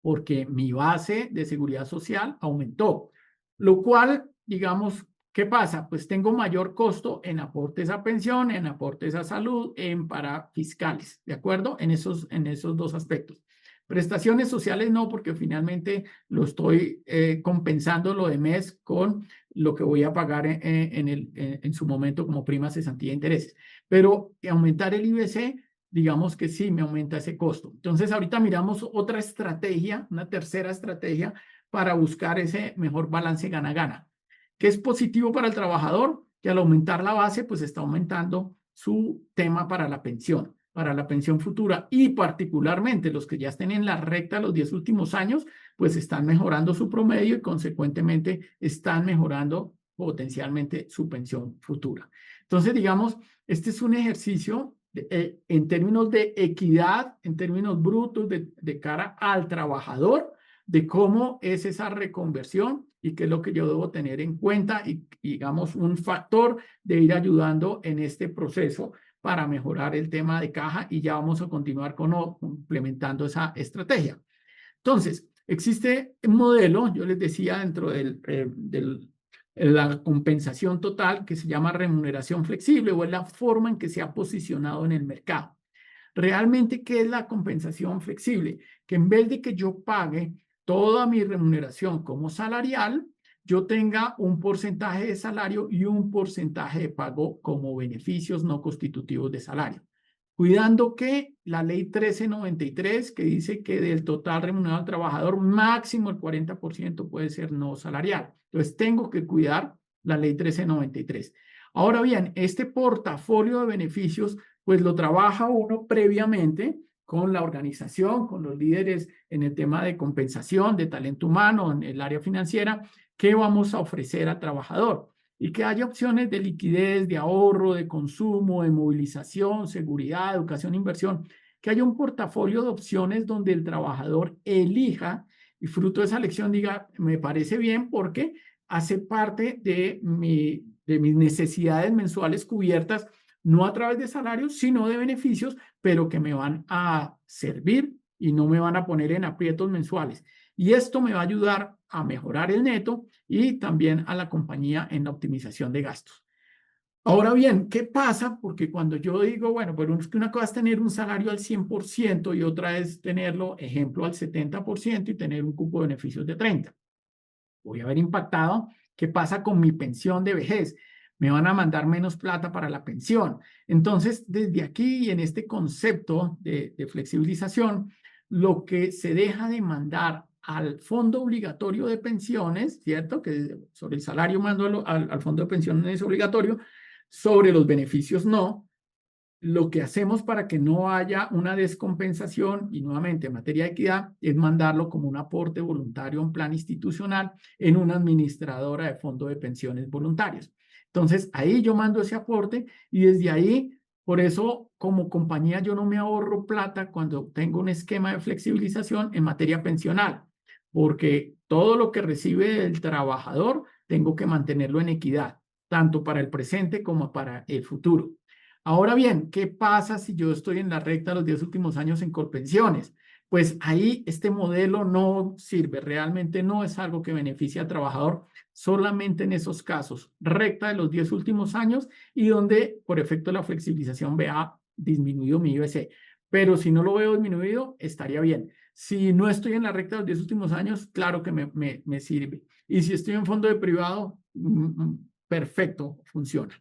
Porque mi base de seguridad social aumentó, lo cual, digamos, ¿qué pasa? Pues tengo mayor costo en aportes a pensión, en aportes a salud, en parafiscales, ¿de acuerdo? En esos dos aspectos. Prestaciones sociales no, porque finalmente lo estoy compensando lo de mes con lo que voy a pagar en su momento como prima, cesantía e intereses. Pero aumentar el IBC digamos que sí me aumenta ese costo. Entonces, ahorita miramos otra estrategia, una tercera estrategia para buscar ese mejor balance gana-gana. ¿Qué es positivo para el trabajador? Que al aumentar la base, pues está aumentando su tema para la pensión futura, y particularmente los que ya estén en la recta los 10 últimos años, pues están mejorando su promedio y consecuentemente están mejorando potencialmente su pensión futura. Entonces, digamos, este es un ejercicio en términos de equidad, en términos brutos de cara al trabajador, de cómo es esa reconversión y qué es lo que yo debo tener en cuenta y, digamos, un factor de ir ayudando en este proceso para mejorar el tema de caja, y ya vamos a continuar complementando esa estrategia. Entonces, existe un modelo, yo les decía, dentro de la compensación total, que se llama remuneración flexible, o es la forma en que se ha posicionado en el mercado. Realmente, ¿qué es la compensación flexible? Que en vez de que yo pague toda mi remuneración como salarial, yo tenga un porcentaje de salario y un porcentaje de pago como beneficios no constitutivos de salario. Cuidando que la ley 1393, que dice que del total remunerado al trabajador, máximo el 40% puede ser no salarial. Entonces, tengo que cuidar la ley 1393. Ahora bien, este portafolio de beneficios, pues lo trabaja uno previamente con la organización, con los líderes en el tema de compensación, de talento humano, en el área financiera, qué vamos a ofrecer al trabajador. Y que haya opciones de liquidez, de ahorro, de consumo, de movilización, seguridad, educación, inversión, que haya un portafolio de opciones donde el trabajador elija y fruto de esa elección diga, me parece bien porque hace parte de mis necesidades mensuales cubiertas, no a través de salarios, sino de beneficios, pero que me van a servir y no me van a poner en aprietos mensuales. Y esto me va a ayudar a mejorar el neto y también a la compañía en la optimización de gastos. Ahora bien, ¿qué pasa? Porque cuando yo digo, bueno, pero es que una cosa es tener un salario al 100% y otra es tenerlo, ejemplo, al 70% y tener un cupo de beneficios de 30%. Voy a haber impactado. ¿Qué pasa con mi pensión de vejez? Me van a mandar menos plata para la pensión. Entonces, desde aquí y en este concepto de flexibilización, lo que se deja de mandar al fondo obligatorio de pensiones, ¿cierto? Que sobre el salario mando al fondo de pensiones obligatorio, sobre los beneficios no. Lo que hacemos para que no haya una descompensación, y nuevamente en materia de equidad, es mandarlo como un aporte voluntario a un plan institucional en una administradora de fondo de pensiones voluntarios. Entonces, ahí yo mando ese aporte y desde ahí, por eso como compañía yo no me ahorro plata cuando tengo un esquema de flexibilización en materia pensional, porque todo lo que recibe el trabajador tengo que mantenerlo en equidad, tanto para el presente como para el futuro. Ahora bien, ¿qué pasa si yo estoy en la recta los 10 últimos años en Colpensiones? Pues ahí este modelo no sirve, realmente no es algo que beneficie al trabajador, solamente en esos casos, recta de los 10 últimos años y donde por efecto de la flexibilización vea disminuido mi IBC. Pero si no lo veo disminuido, estaría bien. Si no estoy en la recta de los 10 últimos años, claro que me sirve. Y si estoy en fondo de privado, perfecto, funciona.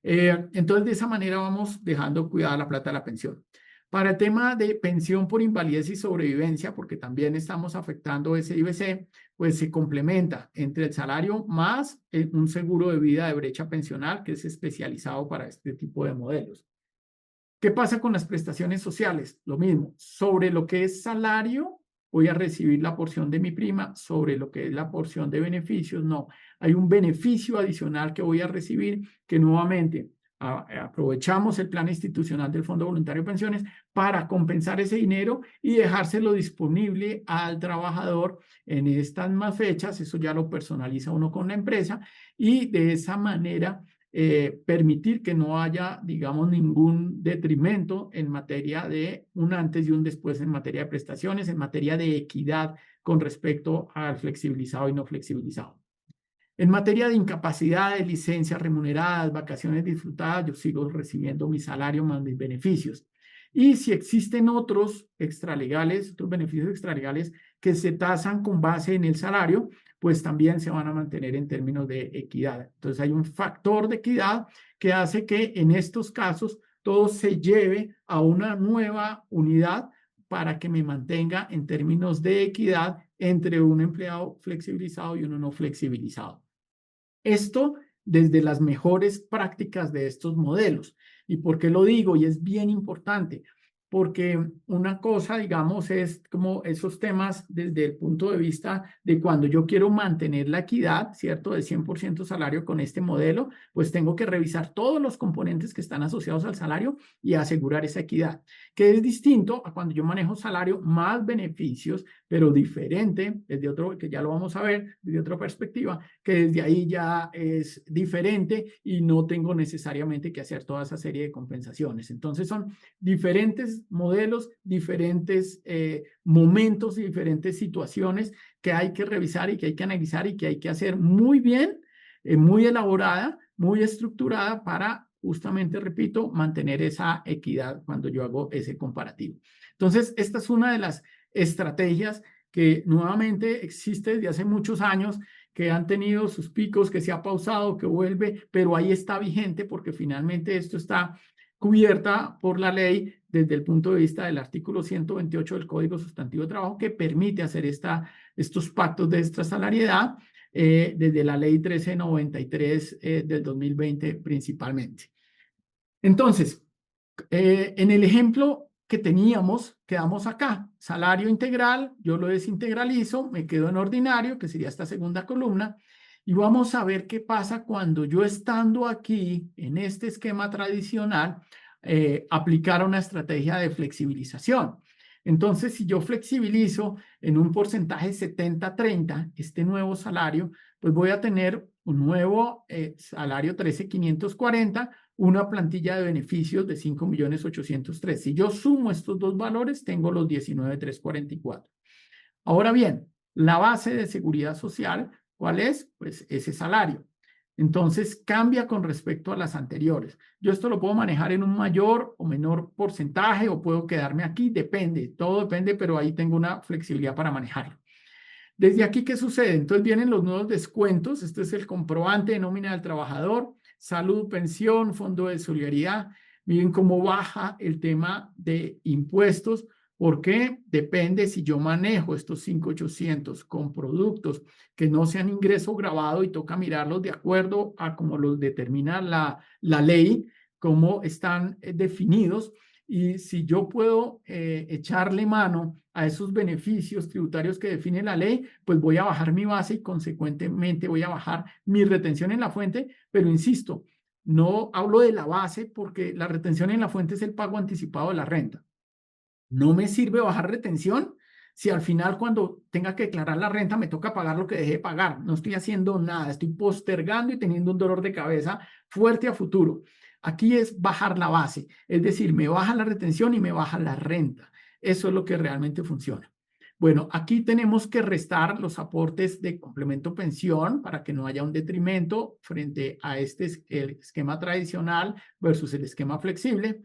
Entonces, de esa manera vamos dejando cuidada la plata de la pensión. Para el tema de pensión por invalidez y sobrevivencia, porque también estamos afectando ese IBC, pues se complementa entre el salario más un seguro de vida de brecha pensional que es especializado para este tipo de modelos. ¿Qué pasa con las prestaciones sociales? Lo mismo, sobre lo que es salario, voy a recibir la porción de mi prima, sobre lo que es la porción de beneficios, no. Hay un beneficio adicional que voy a recibir que nuevamente aprovechamos el plan institucional del Fondo Voluntario de Pensiones para compensar ese dinero y dejárselo disponible al trabajador en estas más fechas. Eso ya lo personaliza uno con la empresa y de esa manera permitir que no haya, digamos, ningún detrimento en materia de un antes y un después en materia de prestaciones, en materia de equidad con respecto al flexibilizado y no flexibilizado. En materia de incapacidad, de licencias remuneradas, vacaciones disfrutadas, yo sigo recibiendo mi salario más mis beneficios. Y si existen otros extralegales, otros beneficios extralegales que se tasan con base en el salario, pues también se van a mantener en términos de equidad. Entonces hay un factor de equidad que hace que en estos casos todo se lleve a una nueva unidad para que me mantenga en términos de equidad entre un empleado flexibilizado y uno no flexibilizado. Esto desde las mejores prácticas de estos modelos. ¿Y por qué lo digo? Y es bien importante, porque una cosa, digamos, es como esos temas desde el punto de vista de cuando yo quiero mantener la equidad, ¿cierto? De 100% salario con este modelo, pues tengo que revisar todos los componentes que están asociados al salario y asegurar esa equidad, que es distinto a cuando yo manejo salario más beneficios, pero diferente, desde otro, que ya lo vamos a ver, desde otra perspectiva, que desde ahí ya es diferente y no tengo necesariamente que hacer toda esa serie de compensaciones. Entonces son diferentes modelos, diferentes momentos y diferentes situaciones que hay que revisar y que hay que analizar y que hay que hacer muy bien, muy elaborada, muy estructurada para justamente, repito, mantener esa equidad cuando yo hago ese comparativo. Entonces, esta es una de las estrategias que nuevamente existe desde hace muchos años, que han tenido sus picos, que se ha pausado, que vuelve, pero ahí está vigente porque finalmente esto está cubierta por la ley desde el punto de vista del artículo 128 del Código Sustantivo de Trabajo, que permite hacer estos pactos de extrasalariedad desde la ley 1393 del 2020 principalmente. Entonces, en el ejemplo que teníamos, quedamos acá, salario integral, yo lo desintegralizo, me quedo en ordinario, que sería esta segunda columna, y vamos a ver qué pasa cuando yo estando aquí, en este esquema tradicional, aplicara una estrategia de flexibilización. Entonces, si yo flexibilizo en un porcentaje 70-30 este nuevo salario, pues voy a tener un nuevo salario 13.540, una plantilla de beneficios de 5.803.000. Si yo sumo estos dos valores, tengo los 19.344. Ahora bien, la base de seguridad social, ¿cuál es? Pues ese salario. Entonces cambia con respecto a las anteriores. Yo esto lo puedo manejar en un mayor o menor porcentaje o puedo quedarme aquí, depende, todo depende, pero ahí tengo una flexibilidad para manejarlo. Desde aquí, ¿qué sucede? Entonces vienen los nuevos descuentos. Este es el comprobante de nómina del trabajador, salud, pensión, fondo de solidaridad. Miren cómo baja el tema de impuestos, porque depende si yo manejo estos 5.800 con productos que no sean ingreso grabado y toca mirarlos de acuerdo a cómo los determina la ley, cómo están definidos. Y si yo puedo echarle mano a esos beneficios tributarios que define la ley, pues voy a bajar mi base y consecuentemente voy a bajar mi retención en la fuente, pero insisto, no hablo de la base porque la retención en la fuente es el pago anticipado de la renta. No me sirve bajar retención si al final cuando tenga que declarar la renta me toca pagar lo que dejé de pagar. No estoy haciendo nada, estoy postergando y teniendo un dolor de cabeza fuerte a futuro. Aquí es bajar la base, es decir, me baja la retención y me baja la renta. Eso es lo que realmente funciona. Bueno, aquí tenemos que restar los aportes de complemento pensión para que no haya un detrimento frente a el esquema tradicional versus el esquema flexible.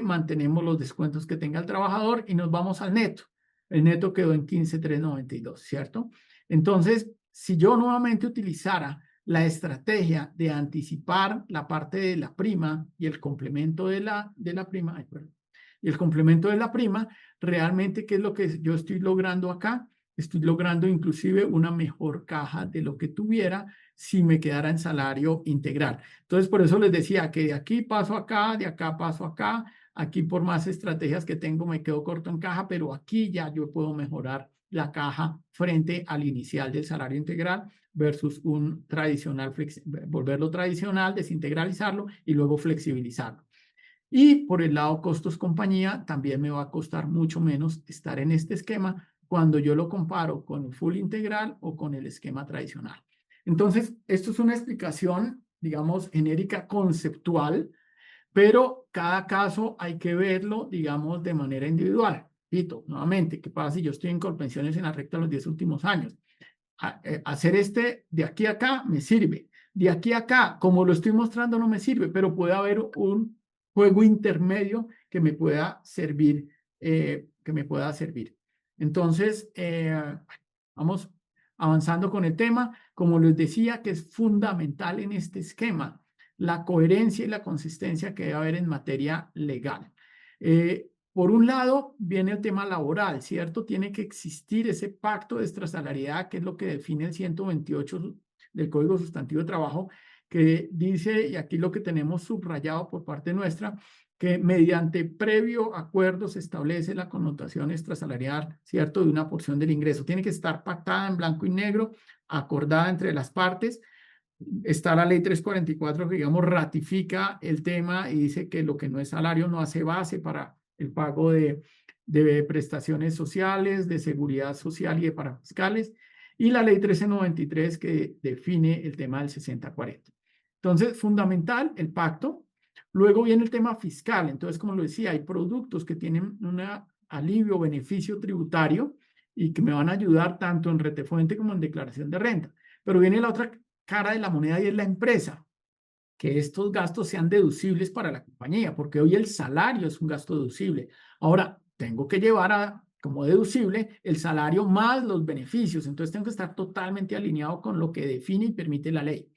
Mantenemos los descuentos que tenga el trabajador y nos vamos al neto. El neto quedó en 15.392, ¿cierto? Entonces, si yo nuevamente utilizara la estrategia de anticipar la parte de la prima y el complemento de la prima, y el complemento de la prima, realmente, ¿qué es lo que yo estoy logrando acá? Estoy logrando inclusive una mejor caja de lo que tuviera si me quedara en salario integral. Entonces, por eso les decía que de aquí paso acá, de acá paso acá, aquí por más estrategias que tengo me quedo corto en caja, pero aquí ya yo puedo mejorar la caja frente al inicial del salario integral versus un tradicional, volverlo tradicional, desintegralizarlo y luego flexibilizarlo. Y por el lado costos compañía, también me va a costar mucho menos estar en este esquema cuando yo lo comparo con el full integral o con el esquema tradicional. Entonces, esto es una explicación, digamos, genérica, conceptual, pero cada caso hay que verlo, digamos, de manera individual. Repito, nuevamente, ¿qué pasa si yo estoy en Colpensiones en la recta de los 10 últimos años? Hacer de aquí a acá me sirve. De aquí a acá, como lo estoy mostrando, no me sirve, pero puede haber un juego intermedio que me pueda servir, Entonces, vamos avanzando con el tema. Como les decía, que es fundamental en este esquema, la coherencia y la consistencia que debe haber en materia legal. Por un lado, viene el tema laboral, ¿cierto? Tiene que existir ese pacto de extrasalariedad, que es lo que define el 128 del Código Sustantivo de Trabajo, que dice, y aquí lo que tenemos subrayado por parte nuestra, que mediante previo acuerdo se establece la connotación extrasalarial, ¿cierto?, de una porción del ingreso. Tiene que estar pactada en blanco y negro, acordada entre las partes. Está la ley 344 que, digamos, ratifica el tema y dice que lo que no es salario no hace base para el pago de prestaciones sociales, de seguridad social y de parafiscales. Y la ley 1393 que define el tema del 60-40. Entonces, fundamental el pacto. Luego viene el tema fiscal. Entonces, como lo decía, hay productos que tienen un alivio o beneficio tributario y que me van a ayudar tanto en retefuente como en declaración de renta. Pero viene la otra cara de la moneda y es la empresa, que estos gastos sean deducibles para la compañía, porque hoy el salario es un gasto deducible. Ahora, tengo que llevar como deducible el salario más los beneficios, entonces tengo que estar totalmente alineado con lo que define y permite la ley.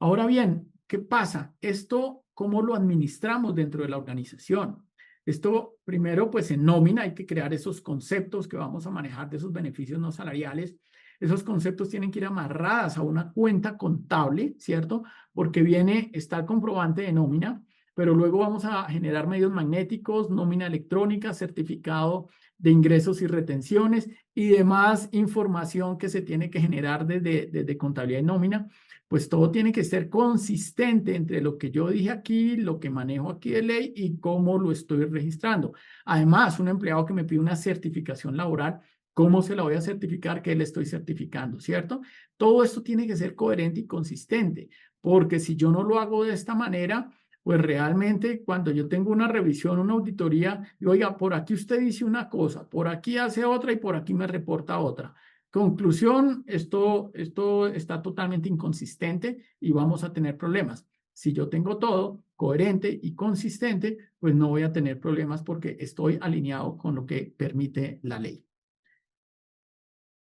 Ahora bien, ¿qué pasa? Esto, ¿cómo lo administramos dentro de la organización? Esto, primero, pues en nómina hay que crear esos conceptos que vamos a manejar de esos beneficios no salariales. Esos conceptos tienen que ir amarradas a una cuenta contable, ¿cierto? Porque está el comprobante de nómina, pero luego vamos a generar medios magnéticos, nómina electrónica, certificado de ingresos y retenciones y demás información que se tiene que generar desde contabilidad y nómina. Pues todo tiene que ser consistente entre lo que yo dije aquí, lo que manejo aquí de ley y cómo lo estoy registrando. Además, un empleado que me pide una certificación laboral, ¿cómo se la voy a certificar que le estoy certificando, cierto? Todo esto tiene que ser coherente y consistente, porque si yo no lo hago de esta manera, pues realmente cuando yo tengo una revisión, una auditoría, digo, oiga, por aquí usted dice una cosa, por aquí hace otra y por aquí me reporta otra. Conclusión, esto está totalmente inconsistente y vamos a tener problemas. Si yo tengo todo coherente y consistente, pues no voy a tener problemas porque estoy alineado con lo que permite la ley.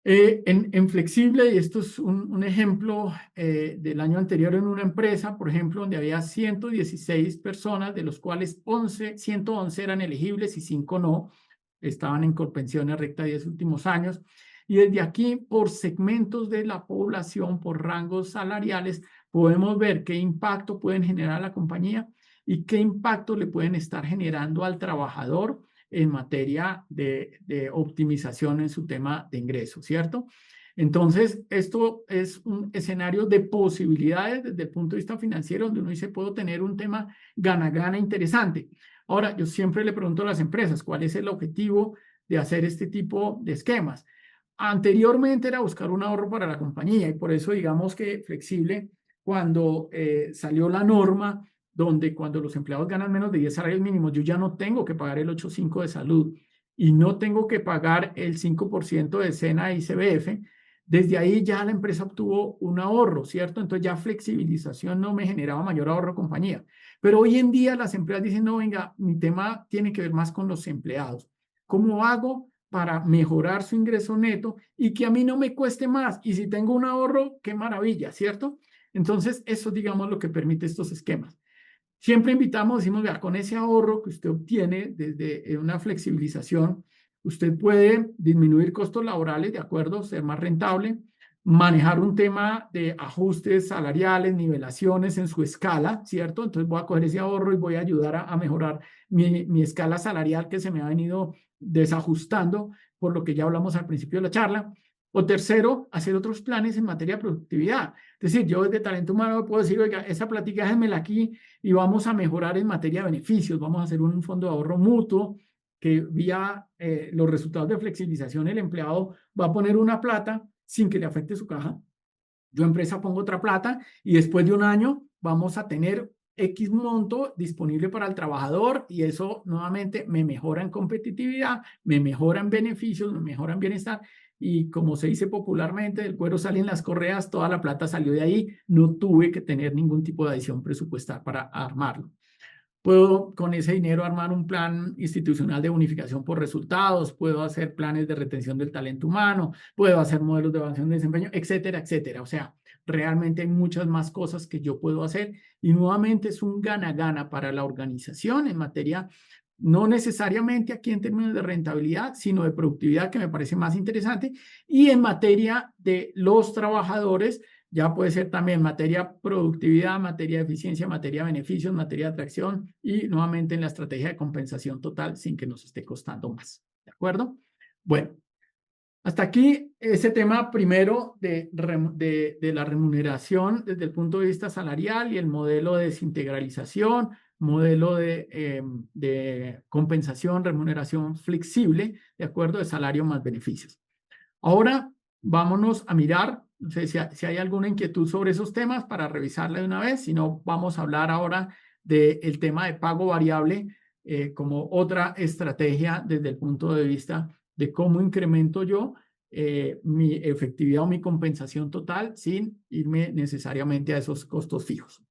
En flexible, y esto es un ejemplo del año anterior en una empresa, por ejemplo, donde había 116 personas, de los cuales 111 eran elegibles y 5 no, estaban en colpensiones recta 10 últimos años. Y desde aquí, por segmentos de la población, por rangos salariales, podemos ver qué impacto pueden generar a la compañía y qué impacto le pueden estar generando al trabajador en materia de optimización en su tema de ingresos, ¿cierto? Entonces, esto es un escenario de posibilidades desde el punto de vista financiero, donde uno dice, puedo tener un tema gana-gana interesante. Ahora, yo siempre le pregunto a las empresas, ¿cuál es el objetivo de hacer este tipo de esquemas? Anteriormente era buscar un ahorro para la compañía y por eso digamos que flexible, cuando salió la norma donde cuando los empleados ganan menos de 10 salarios mínimos, yo ya no tengo que pagar el 8.5 de salud y no tengo que pagar el 5% de SENA y CBF, desde ahí ya la empresa obtuvo un ahorro, ¿cierto? Entonces ya flexibilización no me generaba mayor ahorro a compañía. Pero hoy en día las empresas dicen, no, venga, mi tema tiene que ver más con los empleados. ¿Cómo hago para mejorar su ingreso neto y que a mí no me cueste más? Y si tengo un ahorro, qué maravilla, ¿cierto? Entonces, eso digamos lo que permite estos esquemas. Siempre invitamos, decimos, vea, con ese ahorro que usted obtiene desde una flexibilización, usted puede disminuir costos laborales, ¿de acuerdo? Ser más rentable, manejar un tema de ajustes salariales, nivelaciones en su escala, ¿cierto? Entonces voy a coger ese ahorro y voy a ayudar a mejorar mi escala salarial que se me ha venido desajustando, por lo que ya hablamos al principio de la charla. O tercero, hacer otros planes en materia de productividad. Es decir, yo desde talento humano puedo decir, oiga, esa plática déjenmela aquí y vamos a mejorar en materia de beneficios. Vamos a hacer un fondo de ahorro mutuo que vía los resultados de flexibilización el empleado va a poner una plata sin que le afecte su caja. Yo empresa pongo otra plata y después de un año vamos a tener X monto disponible para el trabajador y eso nuevamente me mejora en competitividad, me mejora en beneficios, me mejora en bienestar y como se dice popularmente, del cuero salen las correas, toda la plata salió de ahí, no tuve que tener ningún tipo de adición presupuestal para armarlo. Puedo con ese dinero armar un plan institucional de bonificación por resultados, puedo hacer planes de retención del talento humano, puedo hacer modelos de evaluación de desempeño, etcétera, etcétera. O sea, realmente hay muchas más cosas que yo puedo hacer y nuevamente es un gana-gana para la organización en materia, no necesariamente aquí en términos de rentabilidad, sino de productividad, que me parece más interesante, y en materia de los trabajadores, ya puede ser también materia productividad, materia de eficiencia, materia de beneficios, materia de atracción y nuevamente en la estrategia de compensación total sin que nos esté costando más. ¿De acuerdo? Bueno, hasta aquí ese tema primero de la remuneración desde el punto de vista salarial y el modelo de desintegralización, modelo de compensación, remuneración flexible, de acuerdo, de salario más beneficios. Ahora vámonos a mirar, no sé si hay alguna inquietud sobre esos temas para revisarla de una vez, si no, vamos a hablar ahora del tema de pago variable como otra estrategia desde el punto de vista de cómo incremento yo mi efectividad o mi compensación total sin irme necesariamente a esos costos fijos.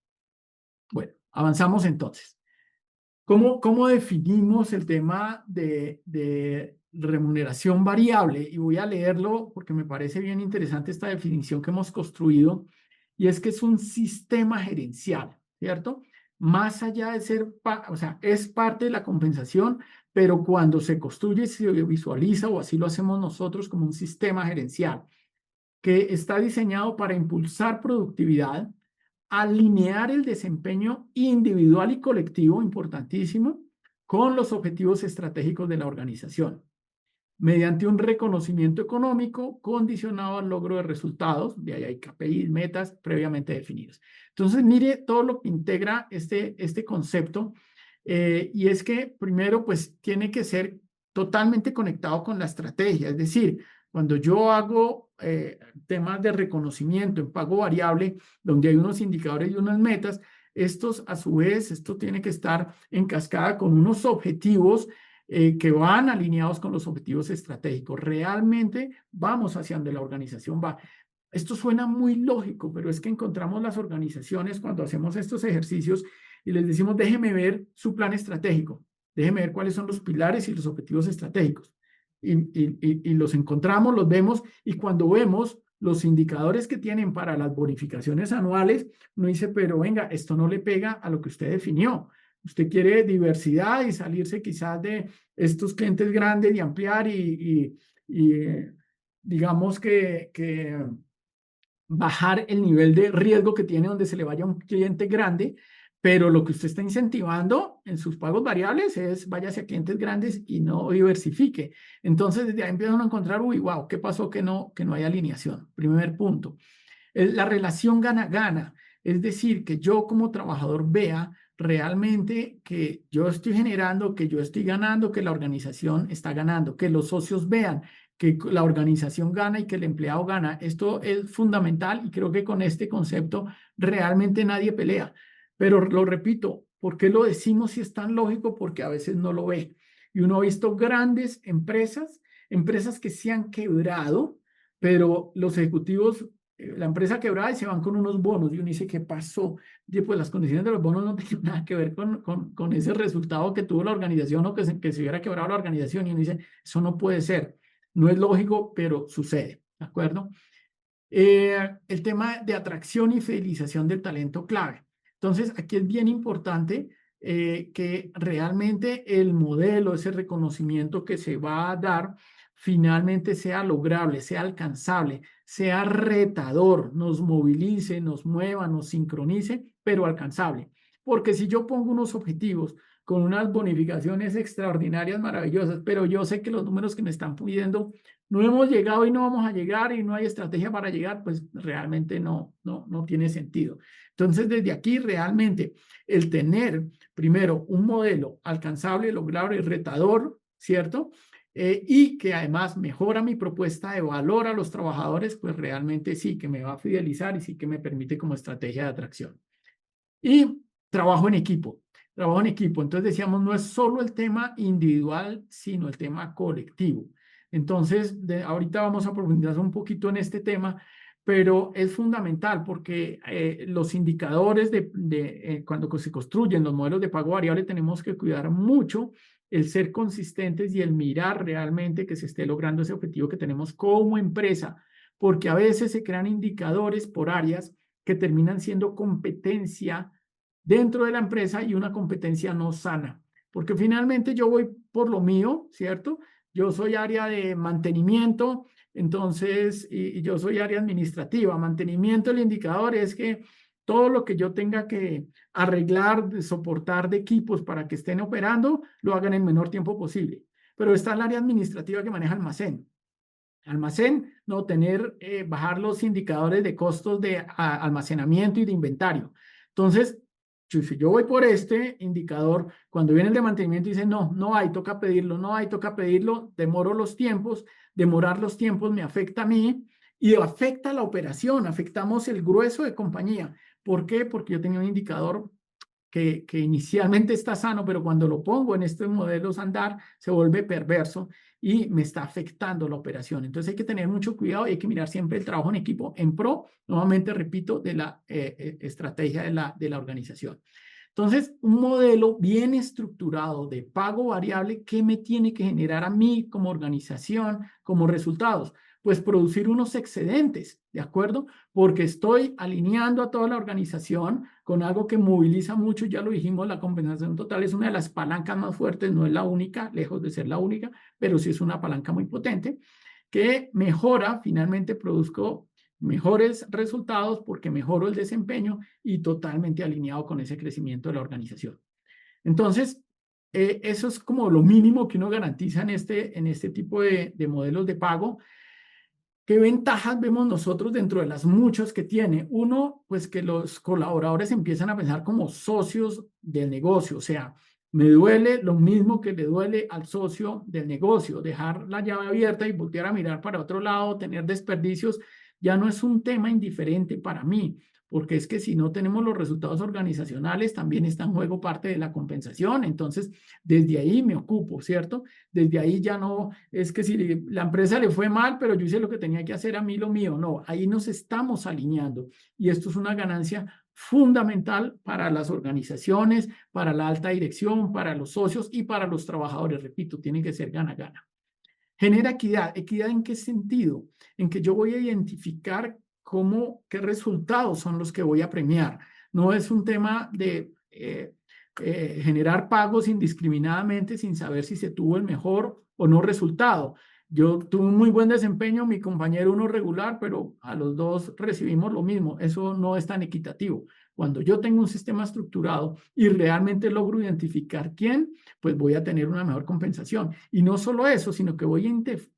Bueno, avanzamos entonces. ¿Cómo definimos el tema de remuneración variable? Y voy a leerlo porque me parece bien interesante esta definición que hemos construido, y es que es un sistema gerencial, ¿cierto? Más allá de ser, o sea, es parte de la compensación, pero cuando se construye, se visualiza, o así lo hacemos nosotros, como un sistema gerencial que está diseñado para impulsar productividad, alinear el desempeño individual y colectivo, importantísimo, con los objetivos estratégicos de la organización, mediante un reconocimiento económico condicionado al logro de resultados, de ahí hay KPIs, metas previamente definidas. Entonces, mire todo lo que integra este concepto, y es que primero, pues, tiene que ser totalmente conectado con la estrategia, es decir, cuando yo hago temas de reconocimiento en pago variable, donde hay unos indicadores y unas metas, estos a su vez, esto tiene que estar en cascada con unos objetivos que van alineados con los objetivos estratégicos. Realmente vamos hacia donde la organización va. Esto suena muy lógico, pero es que encontramos las organizaciones cuando hacemos estos ejercicios y les decimos, déjeme ver su plan estratégico, déjeme ver cuáles son los pilares y los objetivos estratégicos. Y los encontramos, los vemos, y cuando vemos los indicadores que tienen para las bonificaciones anuales, uno dice, pero venga, esto no le pega a lo que usted definió. Usted quiere diversidad y salirse quizás de estos clientes grandes y ampliar digamos que bajar el nivel de riesgo que tiene donde se le vaya un cliente grande, pero lo que usted está incentivando en sus pagos variables es vaya hacia clientes grandes y no diversifique. Entonces, desde ahí empiezan a encontrar, uy, wow, ¿qué pasó que no hay alineación? Primer punto. La relación gana-gana, es decir, que yo como trabajador vea realmente que yo estoy generando, que yo estoy ganando, que la organización está ganando, que los socios vean que la organización gana y que el empleado gana. Esto es fundamental y creo que con este concepto realmente nadie pelea. Pero lo repito, ¿por qué lo decimos si es tan lógico? Porque a veces no lo ve. Y uno ha visto grandes empresas que se han quebrado, pero los ejecutivos, la empresa quebrada y se van con unos bonos. Y uno dice, ¿qué pasó? Y pues las condiciones de los bonos no tienen nada que ver con ese resultado que tuvo la organización o que se hubiera quebrado la organización. Y uno dice, eso no puede ser. No es lógico, pero sucede, ¿de acuerdo? El tema de atracción y fidelización del talento clave. Entonces, aquí es bien importante que realmente el modelo, ese reconocimiento que se va a dar, finalmente sea lograble, sea alcanzable, sea retador, nos movilice, nos mueva, nos sincronice, pero alcanzable. Porque si yo pongo unos objetivos con unas bonificaciones extraordinarias, maravillosas, pero yo sé que los números que me están pidiendo no hemos llegado y no vamos a llegar y no hay estrategia para llegar, pues realmente no tiene sentido. Entonces, desde aquí realmente el tener primero un modelo alcanzable, lograble y retador, ¿cierto? Y que además mejora mi propuesta de valor a los trabajadores, pues realmente sí que me va a fidelizar y sí que me permite como estrategia de atracción. Y trabajo en equipo. Trabajo en equipo. Entonces decíamos, no es solo el tema individual, sino el tema colectivo. Entonces, ahorita vamos a profundizar un poquito en este tema, pero es fundamental porque los indicadores cuando se construyen los modelos de pago variable tenemos que cuidar mucho el ser consistentes y el mirar realmente que se esté logrando ese objetivo que tenemos como empresa, porque a veces se crean indicadores por áreas que terminan siendo competencia dentro de la empresa y una competencia no sana, porque finalmente yo voy por lo mío, ¿cierto? Yo soy área de mantenimiento, entonces, y yo soy área administrativa. Mantenimiento, el indicador es que todo lo que yo tenga que arreglar, soportar de equipos para que estén operando, lo hagan en el menor tiempo posible. Pero está el área administrativa que maneja almacén. Almacén, no tener, bajar los indicadores de costos de almacenamiento y de inventario. Entonces, si yo voy por este indicador, cuando viene el de mantenimiento y dice, no, no hay, toca pedirlo, no hay, toca pedirlo, demoro los tiempos, demorar los tiempos me afecta a mí y afecta a la operación, afectamos el grueso de compañía. ¿Por qué? Porque yo tenía un indicador que inicialmente está sano, pero cuando lo pongo en estos modelos andar, se vuelve perverso y me está afectando la operación. Entonces hay que tener mucho cuidado y hay que mirar siempre el trabajo en equipo en pro, nuevamente repito, de la estrategia de la organización. Entonces, un modelo bien estructurado de pago variable, ¿qué me tiene que generar a mí como organización, como resultados? Pues producir unos excedentes, ¿de acuerdo? Porque estoy alineando a toda la organización con algo que moviliza mucho, ya lo dijimos, la compensación total es una de las palancas más fuertes, no es la única, lejos de ser la única, pero sí es una palanca muy potente, que mejora, finalmente produzco mejores resultados porque mejoro el desempeño y totalmente alineado con ese crecimiento de la organización. Entonces, eso es como lo mínimo que uno garantiza en este tipo de modelos de pago. ¿Qué ventajas vemos nosotros dentro de las muchas que tiene? Uno, pues que los colaboradores empiezan a pensar como socios del negocio, o sea, me duele lo mismo que le duele al socio del negocio, dejar la llave abierta y voltear a mirar para otro lado, tener desperdicios, ya no es un tema indiferente para mí, porque es que si no tenemos los resultados organizacionales, también está en juego parte de la compensación, entonces desde ahí me ocupo, ¿cierto? Desde ahí ya no es que si la empresa le fue mal, pero yo hice lo que tenía que hacer a mí lo mío, no, ahí nos estamos alineando y esto es una ganancia fundamental para las organizaciones, para la alta dirección, para los socios y para los trabajadores. Repito, tiene que ser gana-gana. Genera equidad. ¿Equidad en qué sentido? En que yo voy a identificar qué resultados son los que voy a premiar. No es un tema de generar pagos indiscriminadamente sin saber si se tuvo el mejor o no resultado. Yo tuve un muy buen desempeño, mi compañero uno regular, pero a los dos recibimos lo mismo. Eso no es tan equitativo. Cuando yo tengo un sistema estructurado y realmente logro identificar quién, pues voy a tener una mejor compensación. Y no solo eso, sino que voy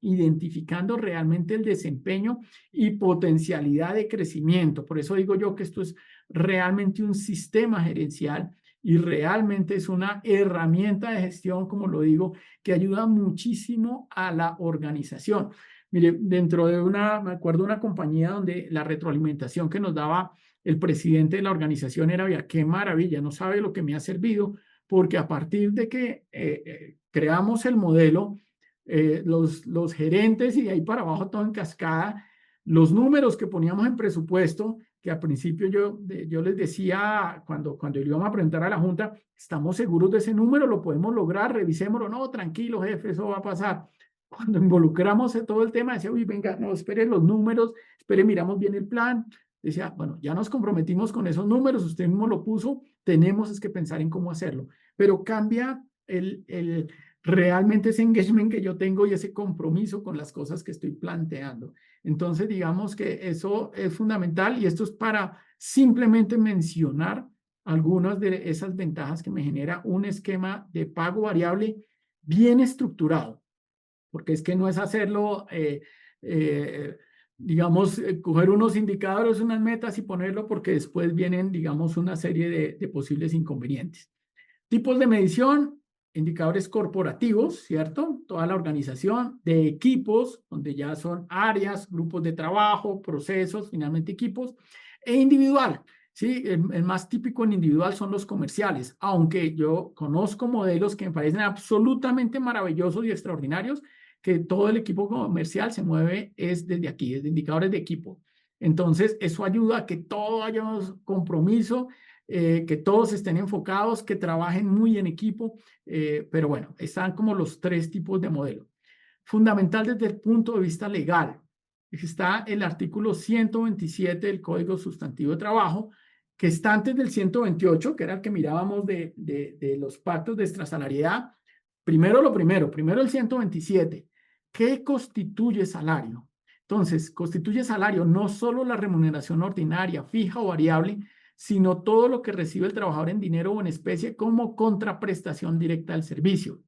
identificando realmente el desempeño y potencialidad de crecimiento. Por eso digo yo que esto es realmente un sistema gerencial y realmente es una herramienta de gestión, como lo digo, que ayuda muchísimo a la organización. Mire, dentro de me acuerdo de una compañía donde la retroalimentación que nos daba el presidente de la organización era, vea, qué maravilla, no sabe lo que me ha servido, porque a partir de que creamos el modelo, los gerentes y de ahí para abajo todo en cascada, los números que poníamos en presupuesto, que al principio yo les decía cuando íbamos a presentar a la Junta, estamos seguros de ese número, lo podemos lograr, revisémoslo, no, tranquilo jefe, eso va a pasar. Cuando involucramos en todo el tema, decía, uy, venga, no, espere los números, espere, miramos bien el plan. Decía, bueno, ya nos comprometimos con esos números, usted mismo lo puso, tenemos es que pensar en cómo hacerlo. Pero cambia realmente ese engagement que yo tengo y ese compromiso con las cosas que estoy planteando. Entonces, digamos que eso es fundamental y esto es para simplemente mencionar algunas de esas ventajas que me genera un esquema de pago variable bien estructurado, porque es que no es hacerlo, digamos, coger unos indicadores, unas metas y ponerlo porque después vienen, digamos, una serie de posibles inconvenientes. Tipos de medición, indicadores corporativos, ¿cierto? Toda la organización, de equipos, donde ya son áreas, grupos de trabajo, procesos, finalmente equipos, e individual. Sí, el más típico en individual son los comerciales, aunque yo conozco modelos que me parecen absolutamente maravillosos y extraordinarios, que todo el equipo comercial se mueve es desde aquí, desde indicadores de equipo. Entonces, eso ayuda a que todo haya un compromiso, que todos estén enfocados, que trabajen muy en equipo, pero bueno, están como los tres tipos de modelo. Fundamental desde el punto de vista legal. está el artículo 127 del Código Sustantivo de Trabajo, que está antes del 128, que era el que mirábamos de los pactos de extrasalariedad. Primero el 127. ¿Qué constituye salario? Entonces, constituye salario no solo la remuneración ordinaria, fija o variable, sino todo lo que recibe el trabajador en dinero o en especie como contraprestación directa del servicio,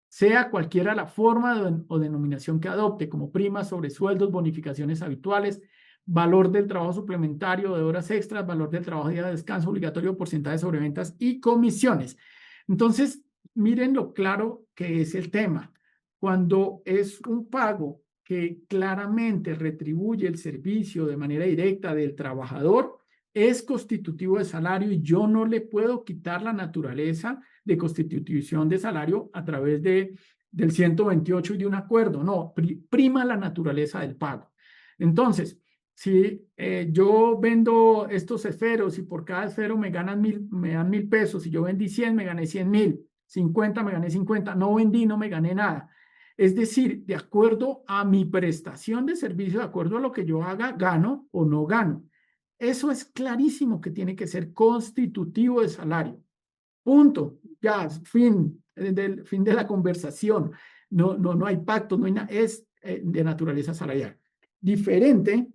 sea cualquiera la forma o denominación que adopte, como primas, sobresueldos, bonificaciones habituales, valor del trabajo suplementario de horas extras, valor del trabajo de día de descanso obligatorio, porcentaje de sobreventas y comisiones. Entonces, miren lo claro que es el tema. Cuando es un pago que claramente retribuye el servicio de manera directa del trabajador, es constitutivo de salario y yo no le puedo quitar la naturaleza de constitución de salario a través del 128 y de un acuerdo. No, prima la naturaleza del pago. Entonces, si yo vendo estos esferos y por cada esfero me dan 1.000 pesos, si yo vendí 100, me gané 100.000, 50, me gané 50, no vendí, no me gané nada. Es decir, de acuerdo a mi prestación de servicio, de acuerdo a lo que yo haga, gano o no gano. Eso es clarísimo que tiene que ser constitutivo de salario. Punto. Ya, fin de la conversación. No hay pacto, no hay nada. Es de naturaleza salarial. Diferente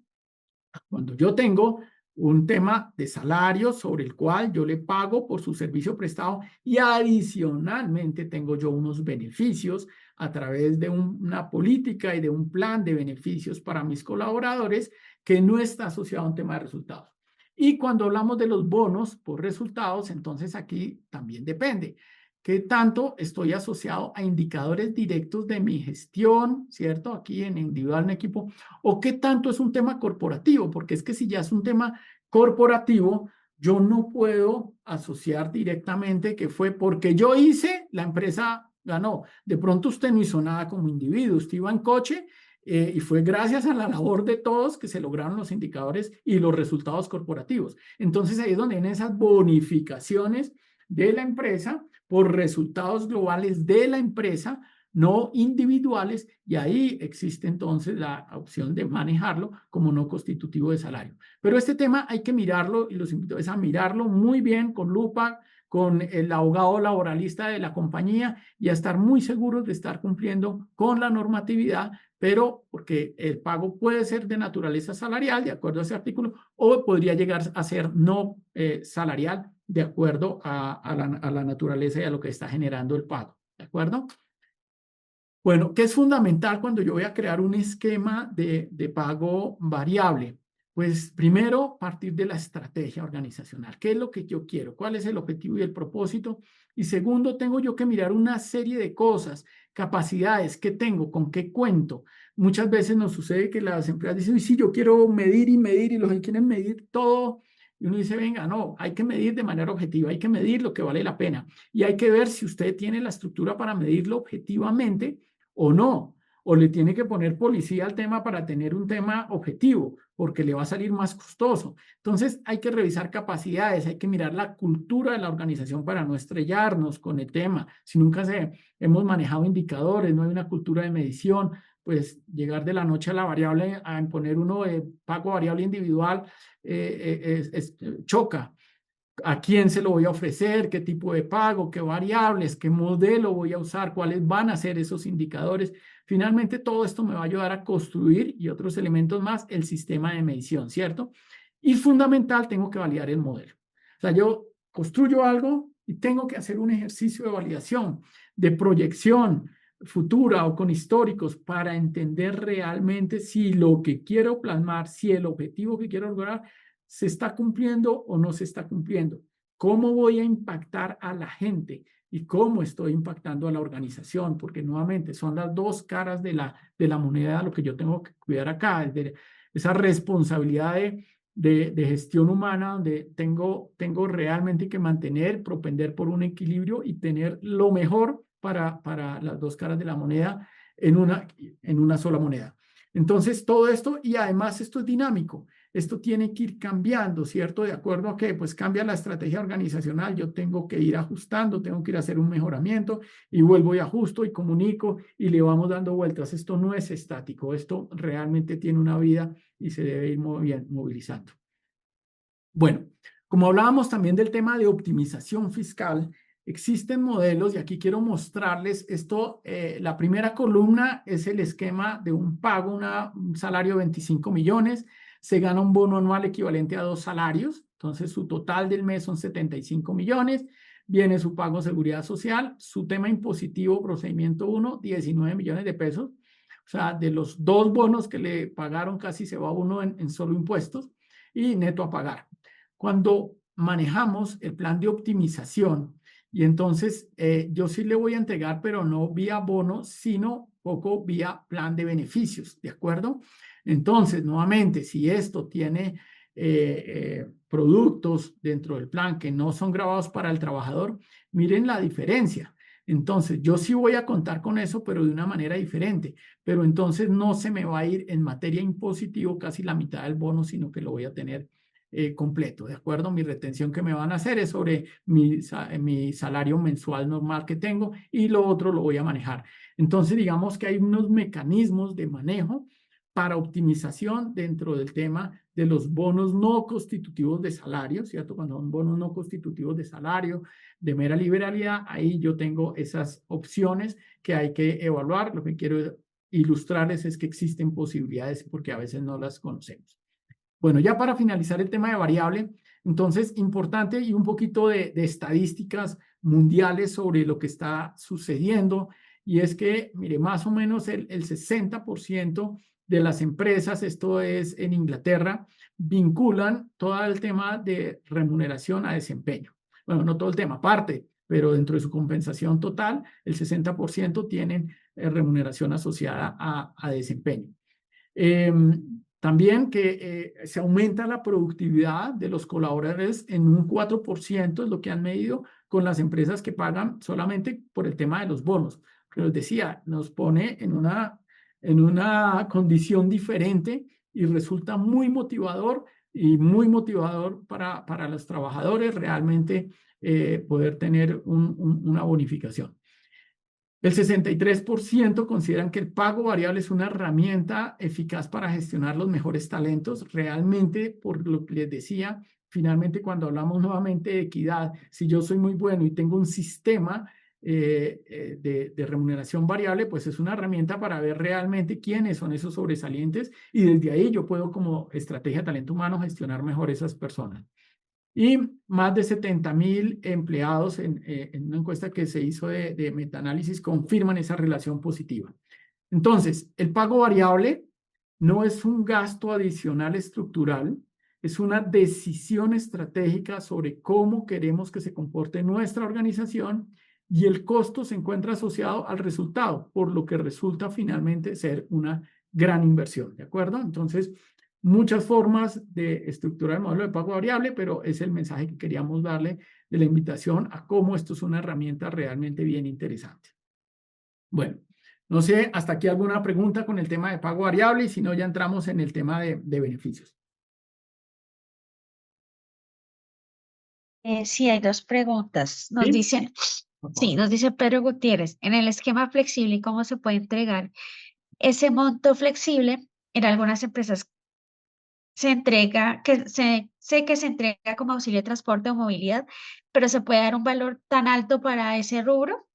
cuando yo tengo un tema de salario sobre el cual yo le pago por su servicio prestado y adicionalmente tengo yo unos beneficios a través de una política y de un plan de beneficios para mis colaboradores que no está asociado a un tema de resultados. Y cuando hablamos de los bonos por resultados, entonces aquí también depende. ¿Qué tanto estoy asociado a indicadores directos de mi gestión, cierto? Aquí en individual, en equipo, o qué tanto es un tema corporativo, porque es que si ya es un tema corporativo, yo no puedo asociar directamente que fue porque yo hice, la empresa ganó. De pronto usted no hizo nada como individuo, usted iba en coche y fue gracias a la labor de todos que se lograron los indicadores y los resultados corporativos. Entonces ahí es donde vienen esas bonificaciones de la empresa por resultados globales de la empresa, no individuales, y ahí existe entonces la opción de manejarlo como no constitutivo de salario. Pero este tema hay que mirarlo y los invito a mirarlo muy bien con lupa, con el abogado laboralista de la compañía y a estar muy seguros de estar cumpliendo con la normatividad, pero porque el pago puede ser de naturaleza salarial, de acuerdo a ese artículo, o podría llegar a ser no salarial, de acuerdo a la naturaleza y a lo que está generando el pago. ¿De acuerdo? Bueno, ¿qué es fundamental cuando yo voy a crear un esquema de pago variable? Pues primero, partir de la estrategia organizacional. ¿Qué es lo que yo quiero? ¿Cuál es el objetivo y el propósito? Y segundo, tengo yo que mirar una serie de cosas, capacidades, ¿qué tengo? ¿Con qué cuento? Muchas veces nos sucede que las empresas dicen, sí, yo quiero medir y los que quieren medir todo. Y uno dice, venga, no, hay que medir de manera objetiva, hay que medir lo que vale la pena. Y hay que ver si usted tiene la estructura para medirlo objetivamente o no, o le tiene que poner policía al tema para tener un tema objetivo, porque le va a salir más costoso. Entonces hay que revisar capacidades, hay que mirar la cultura de la organización para no estrellarnos con el tema. Si nunca hemos manejado indicadores, no hay una cultura de medición, pues llegar de la noche a la variable a imponer uno de pago variable individual choca. ¿A quién se lo voy a ofrecer? ¿Qué tipo de pago? ¿Qué variables? ¿Qué modelo voy a usar? ¿Cuáles van a ser esos indicadores? Finalmente, todo esto me va a ayudar a construir y otros elementos más el sistema de medición, ¿cierto? Y fundamental, tengo que validar el modelo. O sea, yo construyo algo y tengo que hacer un ejercicio de validación, de proyección futura o con históricos para entender realmente si lo que quiero plasmar, si el objetivo que quiero lograr ¿se está cumpliendo o no se está cumpliendo? ¿Cómo voy a impactar a la gente? ¿Y cómo estoy impactando a la organización? Porque nuevamente son las dos caras de la moneda, lo que yo tengo que cuidar acá, de esa responsabilidad de gestión humana, donde tengo realmente que mantener, propender por un equilibrio y tener lo mejor para las dos caras de la moneda en una sola moneda. Entonces, todo esto, y además esto es dinámico, esto tiene que ir cambiando, ¿cierto? De acuerdo a que pues cambia la estrategia organizacional, yo tengo que ir ajustando, tengo que ir a hacer un mejoramiento y vuelvo y ajusto y comunico y le vamos dando vueltas. Esto no es estático, esto realmente tiene una vida y se debe ir movilizando. Bueno, como hablábamos también del tema de optimización fiscal, existen modelos y aquí quiero mostrarles esto. La primera columna es el esquema de un pago, un salario de 25 millones. Se gana un bono anual equivalente a 2 salarios. Entonces, su total del mes son 75 millones. Viene su pago de seguridad social, su tema impositivo, procedimiento 1, 19 millones de pesos. O sea, de los 2 bonos que le pagaron, casi se va uno en solo impuestos y neto a pagar. Cuando manejamos el plan de optimización, y entonces yo sí le voy a entregar, pero no vía bono, sino poco vía plan de beneficios, ¿de acuerdo? Entonces, nuevamente, si esto tiene productos dentro del plan que no son grabados para el trabajador, miren la diferencia. Entonces, yo sí voy a contar con eso, pero de una manera diferente. Pero entonces no se me va a ir en materia impositivo casi la mitad del bono, sino que lo voy a tener completo, ¿de acuerdo? Mi retención que me van a hacer es sobre mi salario mensual normal que tengo y lo otro lo voy a manejar. Entonces, digamos que hay unos mecanismos de manejo para optimización dentro del tema de los bonos no constitutivos de salario, ¿cierto? Cuando son bonos no constitutivos de salario, de mera liberalidad, ahí yo tengo esas opciones que hay que evaluar. Lo que quiero ilustrarles es que existen posibilidades porque a veces no las conocemos. Bueno, ya para finalizar el tema de variable, entonces importante y un poquito de estadísticas mundiales sobre lo que está sucediendo, y es que, mire, más o menos el 60% de las empresas, esto es en Inglaterra, vinculan todo el tema de remuneración a desempeño. Bueno, no todo el tema, parte, pero dentro de su compensación total, el 60% tienen remuneración asociada a desempeño. También que se aumenta la productividad de los colaboradores en un 4%, es lo que han medido con las empresas que pagan solamente por el tema de los bonos. Pero les decía, nos pone en una condición diferente y resulta muy motivador para los trabajadores realmente poder tener una bonificación. El 63% consideran que el pago variable es una herramienta eficaz para gestionar los mejores talentos. Realmente, por lo que les decía, finalmente cuando hablamos nuevamente de equidad, si yo soy muy bueno y tengo un sistema de remuneración variable, pues es una herramienta para ver realmente quiénes son esos sobresalientes y desde ahí yo puedo como estrategia de talento humano gestionar mejor esas personas. Y más de 70,000 empleados en una encuesta que se hizo de metaanálisis confirman esa relación positiva. Entonces, el pago variable no es un gasto adicional estructural, es una decisión estratégica sobre cómo queremos que se comporte nuestra organización y el costo se encuentra asociado al resultado, por lo que resulta finalmente ser una gran inversión, ¿de acuerdo? Entonces, muchas formas de estructurar el modelo de pago variable, pero es el mensaje que queríamos darle de la invitación a cómo esto es una herramienta realmente bien interesante. Bueno, no sé, hasta aquí alguna pregunta con el tema de pago variable y si no, ya entramos en el tema de beneficios. Sí, hay dos preguntas. ¿Sí? Nos dice Pedro Gutiérrez, en el esquema flexible, ¿cómo se puede entregar ese monto flexible? En algunas empresas se entrega, sé que se entrega como auxilio de transporte o movilidad, pero ¿se puede dar un valor tan alto para ese rubro?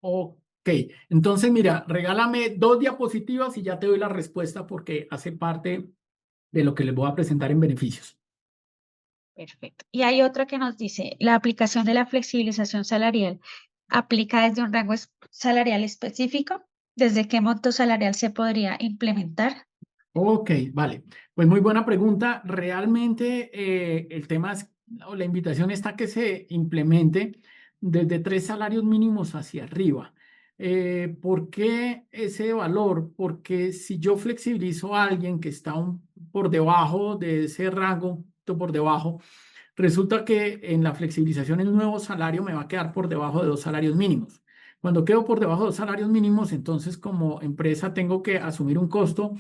Ok, entonces mira, regálame 2 diapositivas y ya te doy la respuesta porque hace parte de lo que les voy a presentar en beneficios. Perfecto. Y hay otra que nos dice, la aplicación de la flexibilización salarial aplica desde un rango salarial específico. ¿Desde qué monto salarial se podría implementar? Ok, vale. Pues muy buena pregunta. Realmente el tema es, o la invitación está que se implemente desde 3 salarios mínimos hacia arriba. ¿Por qué ese valor? Porque si yo flexibilizo a alguien que está por debajo de ese rango, por debajo, resulta que en la flexibilización el nuevo salario me va a quedar por debajo de 2 salarios mínimos. Cuando quedo por debajo de los salarios mínimos, entonces como empresa tengo que asumir un costo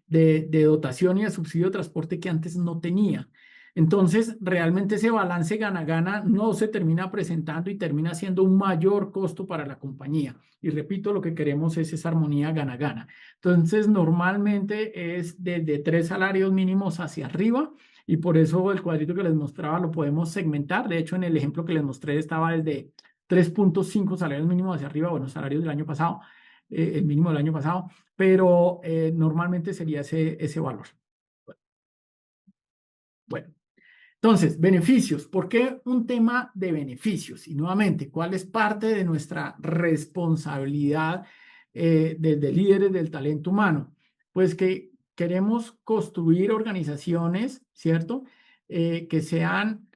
de dotación y de subsidio de transporte que antes no tenía. Entonces, realmente ese balance gana-gana no se termina presentando y termina siendo un mayor costo para la compañía. Y repito, lo que queremos es esa armonía gana-gana. Entonces, normalmente es desde 3 salarios mínimos hacia arriba y por eso el cuadrito que les mostraba lo podemos segmentar. De hecho, en el ejemplo que les mostré estaba desde 3.5 salarios mínimos hacia arriba, bueno, salarios del año pasado, el mínimo del año pasado, pero normalmente sería ese valor. Bueno. Entonces, beneficios. ¿Por qué un tema de beneficios? Y nuevamente, ¿cuál es parte de nuestra responsabilidad desde líderes del talento humano? Pues que queremos construir organizaciones, ¿cierto? Que sean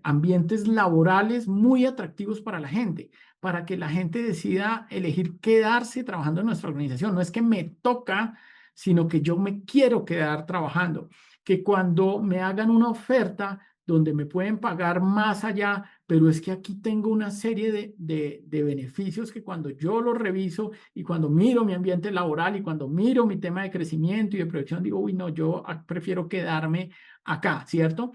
ambientes laborales muy atractivos para la gente, para que la gente decida elegir quedarse trabajando en nuestra organización. No es que me toca, sino que yo me quiero quedar trabajando, que cuando me hagan una oferta donde me pueden pagar más allá, pero es que aquí tengo una serie de beneficios que cuando yo los reviso y cuando miro mi ambiente laboral y cuando miro mi tema de crecimiento y de proyección, digo, uy, no, yo prefiero quedarme acá, ¿cierto?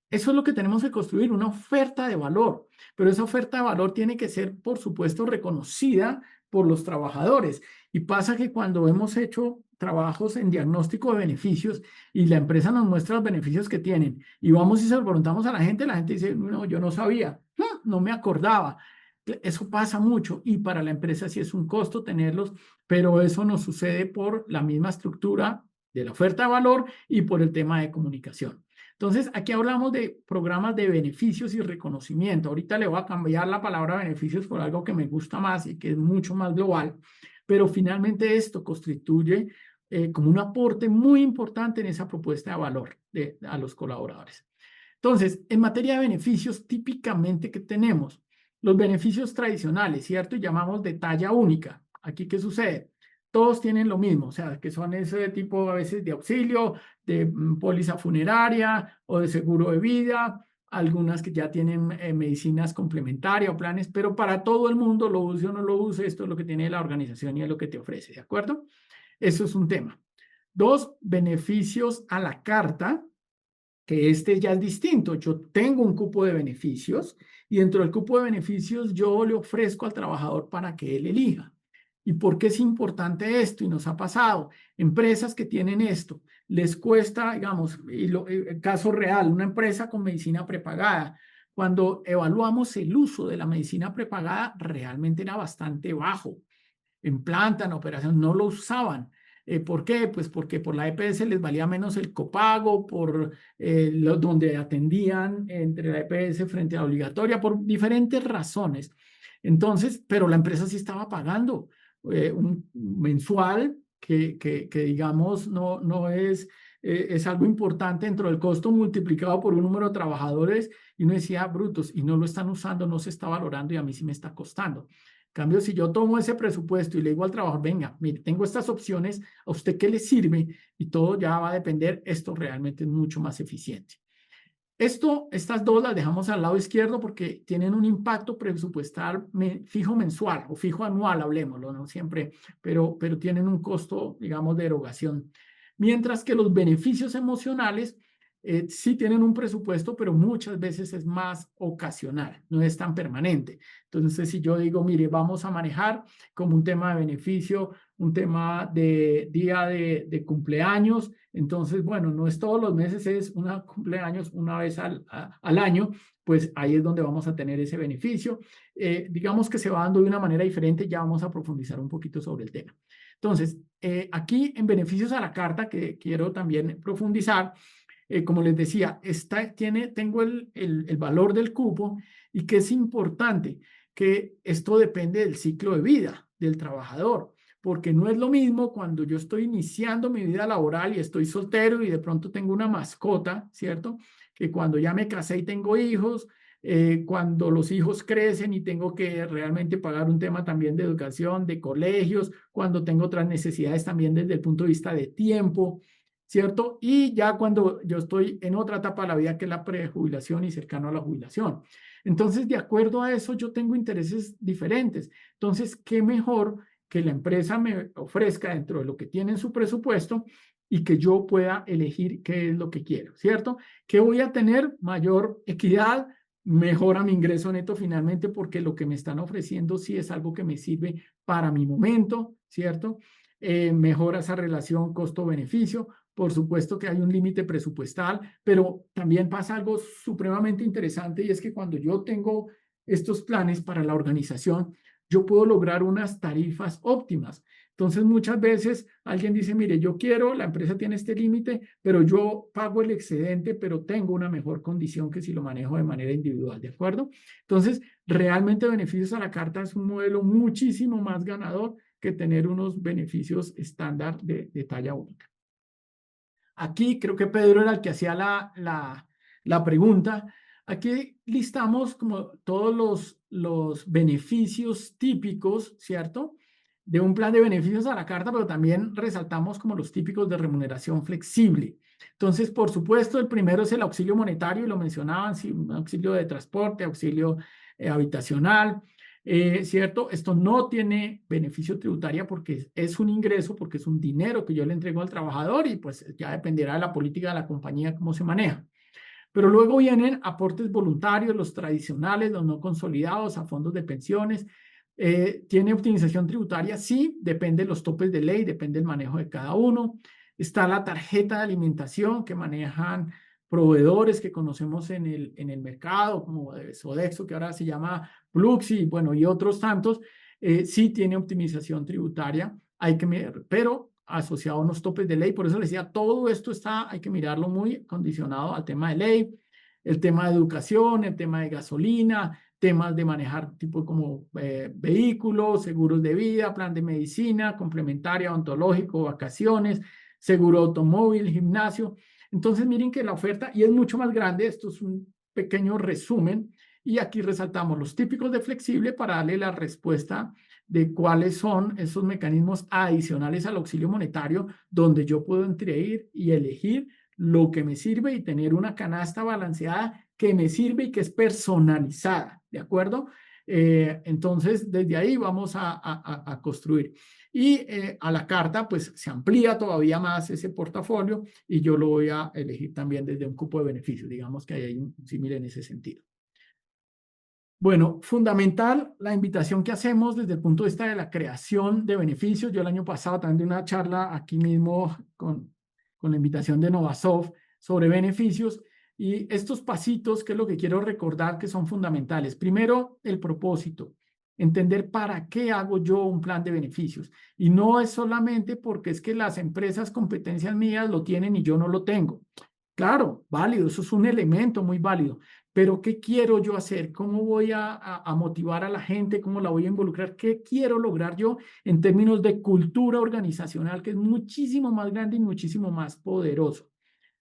Eso es lo que tenemos que construir, una oferta de valor, pero esa oferta de valor tiene que ser, por supuesto, reconocida por los trabajadores. Y pasa que cuando hemos hecho trabajos en diagnóstico de beneficios y la empresa nos muestra los beneficios que tienen y vamos y se lo preguntamos a la gente dice, no, yo no sabía, no me acordaba. Eso pasa mucho y para la empresa sí es un costo tenerlos, pero eso nos sucede por la misma estructura de la oferta de valor y por el tema de comunicación. Entonces, aquí hablamos de programas de beneficios y reconocimiento. Ahorita le voy a cambiar la palabra beneficios por algo que me gusta más y que es mucho más global, pero finalmente esto constituye como un aporte muy importante en esa propuesta de valor a los colaboradores. Entonces, en materia de beneficios, típicamente que tenemos los beneficios tradicionales, ¿cierto? Y llamamos de talla única. Aquí, ¿qué sucede? Todos tienen lo mismo, o sea, que son ese tipo a veces de auxilio, de póliza funeraria o de seguro de vida, algunas que ya tienen medicinas complementarias o planes, pero para todo el mundo, lo use o no lo use, esto es lo que tiene la organización y es lo que te ofrece, ¿de acuerdo? Eso es un tema. 2, beneficios a la carta, que este ya es distinto. Yo tengo un cupo de beneficios y dentro del cupo de beneficios yo le ofrezco al trabajador para que él elija. ¿Y por qué es importante esto? Y nos ha pasado. Empresas que tienen esto, les cuesta, digamos, el caso real, una empresa con medicina prepagada. Cuando evaluamos el uso de la medicina prepagada, realmente era bastante bajo. En planta, en operación, no lo usaban. ¿Por qué? Pues porque por la EPS les valía menos el copago, por donde atendían entre la EPS frente a la obligatoria, por diferentes razones. Entonces, pero la empresa sí estaba pagando un mensual que digamos no es algo importante dentro del costo multiplicado por un número de trabajadores y uno decía, brutos, y no lo están usando, no se está valorando y a mí sí me está costando. En cambio, si yo tomo ese presupuesto y le digo al trabajador, venga, mire, tengo estas opciones, ¿a usted qué le sirve? Y todo ya va a depender, esto realmente es mucho más eficiente. Estas dos las dejamos al lado izquierdo porque tienen un impacto presupuestal fijo mensual o fijo anual, hablemoslo, no siempre, pero tienen un costo, digamos, de erogación. Mientras que los beneficios emocionales sí tienen un presupuesto, pero muchas veces es más ocasional, no es tan permanente. Entonces, si yo digo, mire, vamos a manejar como un tema de beneficio, un tema de día de cumpleaños, entonces, bueno, no es todos los meses, es un cumpleaños una vez al año, pues ahí es donde vamos a tener ese beneficio. Digamos que se va dando de una manera diferente, ya vamos a profundizar un poquito sobre el tema. Entonces, aquí en beneficios a la carta, que quiero también profundizar, como les decía, tengo el valor del cupo y que es importante que esto depende del ciclo de vida del trabajador, porque no es lo mismo cuando yo estoy iniciando mi vida laboral y estoy soltero y de pronto tengo una mascota, ¿cierto? Que cuando ya me casé y tengo hijos, cuando los hijos crecen y tengo que realmente pagar un tema también de educación, de colegios, cuando tengo otras necesidades también desde el punto de vista de tiempo, ¿cierto? Y ya cuando yo estoy en otra etapa de la vida que es la prejubilación y cercano a la jubilación. Entonces, de acuerdo a eso, yo tengo intereses diferentes. Entonces, ¿qué mejor que la empresa me ofrezca dentro de lo que tiene en su presupuesto y que yo pueda elegir qué es lo que quiero, ¿cierto? ¿Qué voy a tener? Mayor equidad, mejora mi ingreso neto finalmente porque lo que me están ofreciendo sí es algo que me sirve para mi momento, ¿cierto? Mejora esa relación costo-beneficio. Por supuesto que hay un límite presupuestal, pero también pasa algo supremamente interesante y es que cuando yo tengo estos planes para la organización, yo puedo lograr unas tarifas óptimas. Entonces, muchas veces alguien dice, mire, yo quiero, la empresa tiene este límite, pero yo pago el excedente, pero tengo una mejor condición que si lo manejo de manera individual, ¿de acuerdo? Entonces, realmente beneficios a la carta es un modelo muchísimo más ganador que tener unos beneficios estándar de talla única. Aquí creo que Pedro era el que hacía la pregunta. Aquí listamos como todos los beneficios típicos, ¿cierto? De un plan de beneficios a la carta, pero también resaltamos como los típicos de remuneración flexible. Entonces, por supuesto, el primero es el auxilio monetario, y lo mencionaban, sí, un auxilio de transporte, auxilio habitacional, ¿cierto? Esto no tiene beneficio tributario porque es un ingreso, porque es un dinero que yo le entrego al trabajador y pues ya dependerá de la política de la compañía cómo se maneja. Pero luego vienen aportes voluntarios, los tradicionales, los no consolidados, a fondos de pensiones. ¿Tiene optimización tributaria? Sí, depende de los topes de ley, depende del manejo de cada uno. Está la tarjeta de alimentación que manejan proveedores que conocemos en el mercado, como Sodexo, que ahora se llama Pluxi, bueno, y otros tantos. Sí tiene optimización tributaria, hay que mirar, pero asociado a unos topes de ley. Por eso les decía, todo esto hay que mirarlo muy condicionado al tema de ley, el tema de educación, el tema de gasolina, temas de manejar tipo como vehículos, seguros de vida, plan de medicina, complementaria, odontológico, vacaciones, seguro automóvil, gimnasio. Entonces miren que la oferta, y es mucho más grande, esto es un pequeño resumen, y aquí resaltamos los típicos de flexible para darle la respuesta de cuáles son esos mecanismos adicionales al auxilio monetario donde yo puedo ir y elegir lo que me sirve y tener una canasta balanceada que me sirve y que es personalizada, ¿de acuerdo? Entonces, desde ahí vamos a construir. Y a la carta, pues se amplía todavía más ese portafolio y yo lo voy a elegir también desde un cupo de beneficios. Digamos que hay un símil en ese sentido. Bueno, fundamental la invitación que hacemos desde el punto de vista de la creación de beneficios. Yo el año pasado también di una charla aquí mismo con la invitación de Novasoft sobre beneficios y estos pasitos, que es lo que quiero recordar que son fundamentales. Primero, el propósito, entender para qué hago yo un plan de beneficios. Y no es solamente porque es que las empresas competencias mías lo tienen y yo no lo tengo. Claro, válido, eso es un elemento muy válido. Pero ¿qué quiero yo hacer? ¿Cómo voy a motivar a la gente? ¿Cómo la voy a involucrar? ¿Qué quiero lograr yo en términos de cultura organizacional, que es muchísimo más grande y muchísimo más poderoso?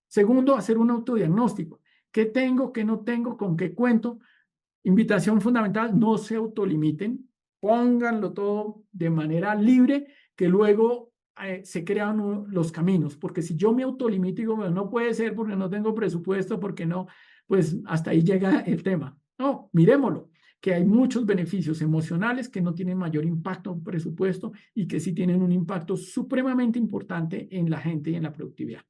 Segundo, hacer un autodiagnóstico. ¿Qué tengo? ¿Qué no tengo? ¿Con qué cuento? Invitación fundamental, no se autolimiten, pónganlo todo de manera libre, que luego se crean los caminos, porque si yo me autolimito y digo, bueno, no puede ser porque no tengo presupuesto, porque no, pues hasta ahí llega el tema. No, miremoslo, que hay muchos beneficios emocionales que no tienen mayor impacto en presupuesto y que sí tienen un impacto supremamente importante en la gente y en la productividad.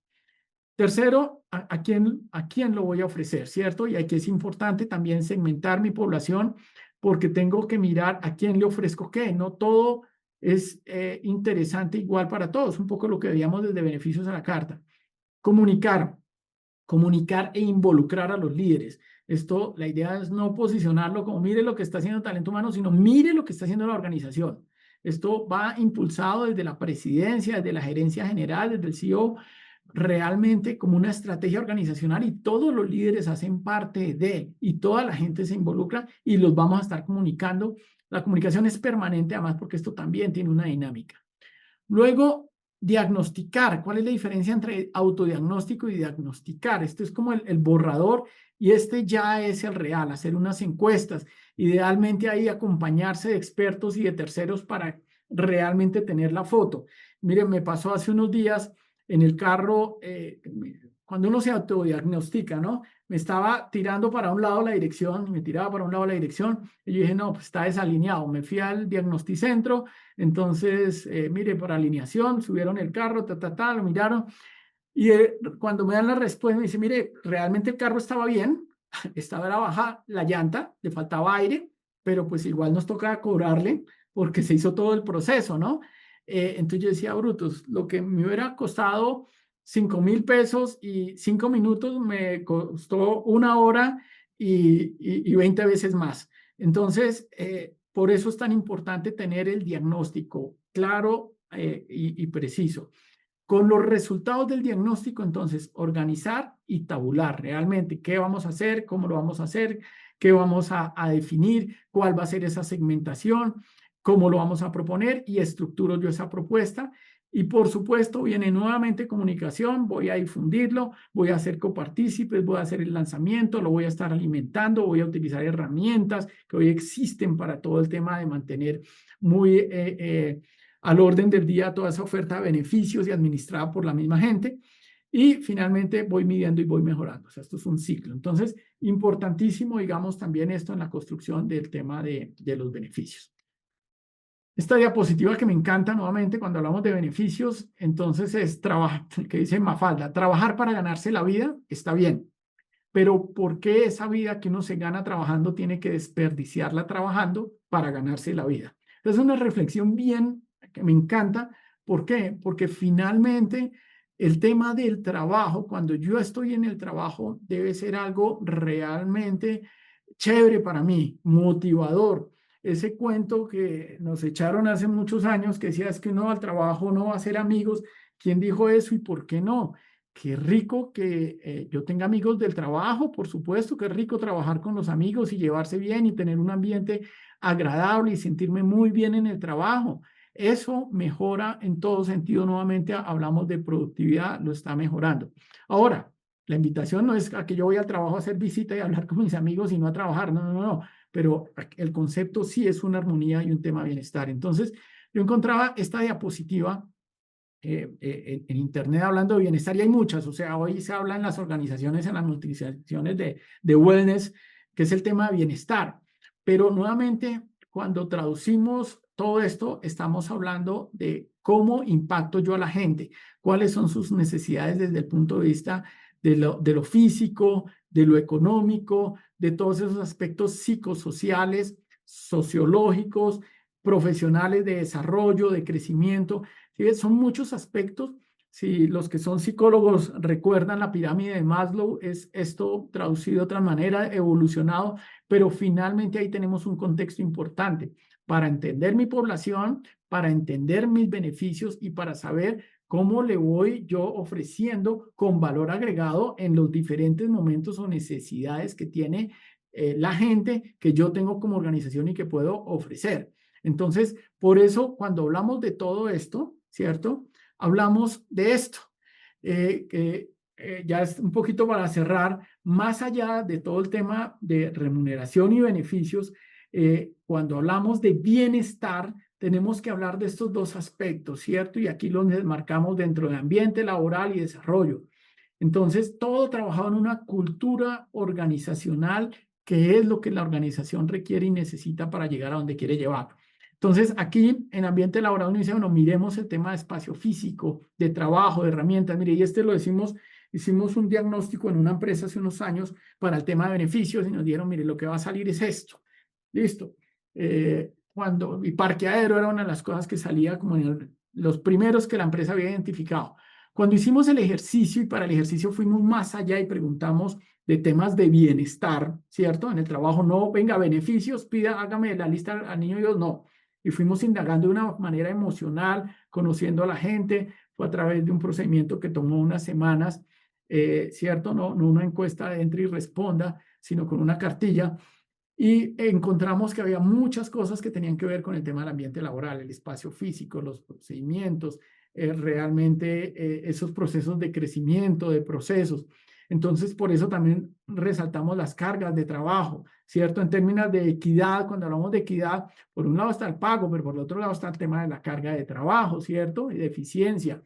Tercero, ¿a quién lo voy a ofrecer? ¿Cierto? Y aquí es importante también segmentar mi población porque tengo que mirar a quién le ofrezco qué. No todo es interesante igual para todos. Un poco lo que veíamos desde beneficios a la carta. Comunicar e involucrar a los líderes. Esto, la idea es no posicionarlo como mire lo que está haciendo talento humano, sino mire lo que está haciendo la organización. Esto va impulsado desde la presidencia, desde la gerencia general, desde el CEO, realmente como una estrategia organizacional y todos los líderes hacen parte de y toda la gente se involucra y los vamos a estar comunicando. La comunicación es permanente además porque esto también tiene una dinámica. Luego, diagnosticar. ¿Cuál es la diferencia entre autodiagnóstico y diagnosticar? Esto es como el borrador y este ya es el real, hacer unas encuestas. Idealmente ahí acompañarse de expertos y de terceros para realmente tener la foto. Miren, me pasó hace unos días en el carro cuando uno se autodiagnostica, ¿no? Me estaba tirando para un lado la dirección, me tiraba para un lado la dirección, y yo dije, no, pues está desalineado. Me fui al diagnosticentro, entonces, mire, por alineación, subieron el carro, lo miraron, y cuando me dan la respuesta, me dice, mire, realmente el carro estaba bien, estaba era baja la llanta, le faltaba aire, pero pues igual nos toca cobrarle porque se hizo todo el proceso, ¿no? Entonces yo decía, brutos, lo que me hubiera costado 5.000 pesos y 5 minutos me costó 1 hora y 20 veces más. Entonces, por eso es tan importante tener el diagnóstico claro y preciso. Con los resultados del diagnóstico, entonces, organizar y tabular realmente qué vamos a hacer, cómo lo vamos a hacer, qué vamos a definir, cuál va a ser esa segmentación, cómo lo vamos a proponer y estructuro yo esa propuesta. Y por supuesto, viene nuevamente comunicación, voy a difundirlo, voy a hacer copartícipes, voy a hacer el lanzamiento, lo voy a estar alimentando, voy a utilizar herramientas que hoy existen para todo el tema de mantener muy al orden del día toda esa oferta de beneficios y administrada por la misma gente. Y finalmente voy midiendo y voy mejorando. O sea, esto es un ciclo. Entonces, importantísimo, digamos, también esto en la construcción del tema de los beneficios. Esta diapositiva que me encanta nuevamente cuando hablamos de beneficios, entonces es trabajar, que dice Mafalda, trabajar para ganarse la vida está bien, pero ¿por qué esa vida que uno se gana trabajando tiene que desperdiciarla trabajando para ganarse la vida? Entonces, es una reflexión bien que me encanta. ¿Por qué? Porque finalmente el tema del trabajo, cuando yo estoy en el trabajo, debe ser algo realmente chévere para mí, motivador. Ese cuento que nos echaron hace muchos años que decía es que uno al trabajo no va a hacer amigos. ¿Quién dijo eso y por qué no? Qué rico que yo tenga amigos del trabajo, por supuesto, qué rico trabajar con los amigos y llevarse bien y tener un ambiente agradable y sentirme muy bien en el trabajo. Eso mejora en todo sentido. Nuevamente hablamos de productividad, lo está mejorando. Ahora, la invitación no es a que yo voy al trabajo a hacer visita y hablar con mis amigos y no a trabajar, no, no, no, pero el concepto sí es una armonía y un tema de bienestar. Entonces, yo encontraba esta diapositiva en Internet hablando de bienestar y hay muchas, o sea, hoy se habla en las organizaciones, en las nutriciones de wellness, que es el tema de bienestar, pero nuevamente cuando traducimos todo esto, estamos hablando de cómo impacto yo a la gente, cuáles son sus necesidades desde el punto de vista de lo físico, de lo económico, de todos esos aspectos psicosociales, sociológicos, profesionales de desarrollo, de crecimiento. ¿Sí? Son muchos aspectos. Si los que son psicólogos recuerdan la pirámide de Maslow, es esto traducido de otra manera, evolucionado, pero finalmente ahí tenemos un contexto importante para entender mi población, para entender mis beneficios y para saber cómo le voy yo ofreciendo con valor agregado en los diferentes momentos o necesidades que tiene la gente que yo tengo como organización y que puedo ofrecer. Entonces, por eso, cuando hablamos de todo esto, ¿cierto? Hablamos de esto, que ya es un poquito para cerrar, más allá de todo el tema de remuneración y beneficios, cuando hablamos de bienestar, tenemos que hablar de estos dos aspectos, ¿cierto? Y aquí los marcamos dentro de ambiente laboral y desarrollo. Entonces, todo trabajado en una cultura organizacional, que es lo que la organización requiere y necesita para llegar a donde quiere llevar. Entonces, aquí en ambiente laboral uno dice, bueno, miremos el tema de espacio físico, de trabajo, de herramientas. Mire, y lo decimos, hicimos un diagnóstico en una empresa hace unos años para el tema de beneficios y nos dieron, mire, lo que va a salir es esto. Listo. Y parqueadero era una de las cosas que salía como en los primeros que la empresa había identificado. Cuando hicimos el ejercicio y para el ejercicio fuimos más allá y preguntamos de temas de bienestar, ¿cierto? En el trabajo no, venga, beneficios, pida, hágame la lista al niño Dios, no. Y fuimos indagando de una manera emocional, conociendo a la gente, fue a través de un procedimiento que tomó unas semanas, ¿cierto? No una encuesta de entra y responda, sino con una cartilla. Y encontramos que había muchas cosas que tenían que ver con el tema del ambiente laboral, el espacio físico, los procedimientos, realmente esos procesos de crecimiento, de procesos. Entonces, por eso también resaltamos las cargas de trabajo, ¿cierto? En términos de equidad, cuando hablamos de equidad, por un lado está el pago, pero por el otro lado está el tema de la carga de trabajo, ¿cierto? Y de eficiencia.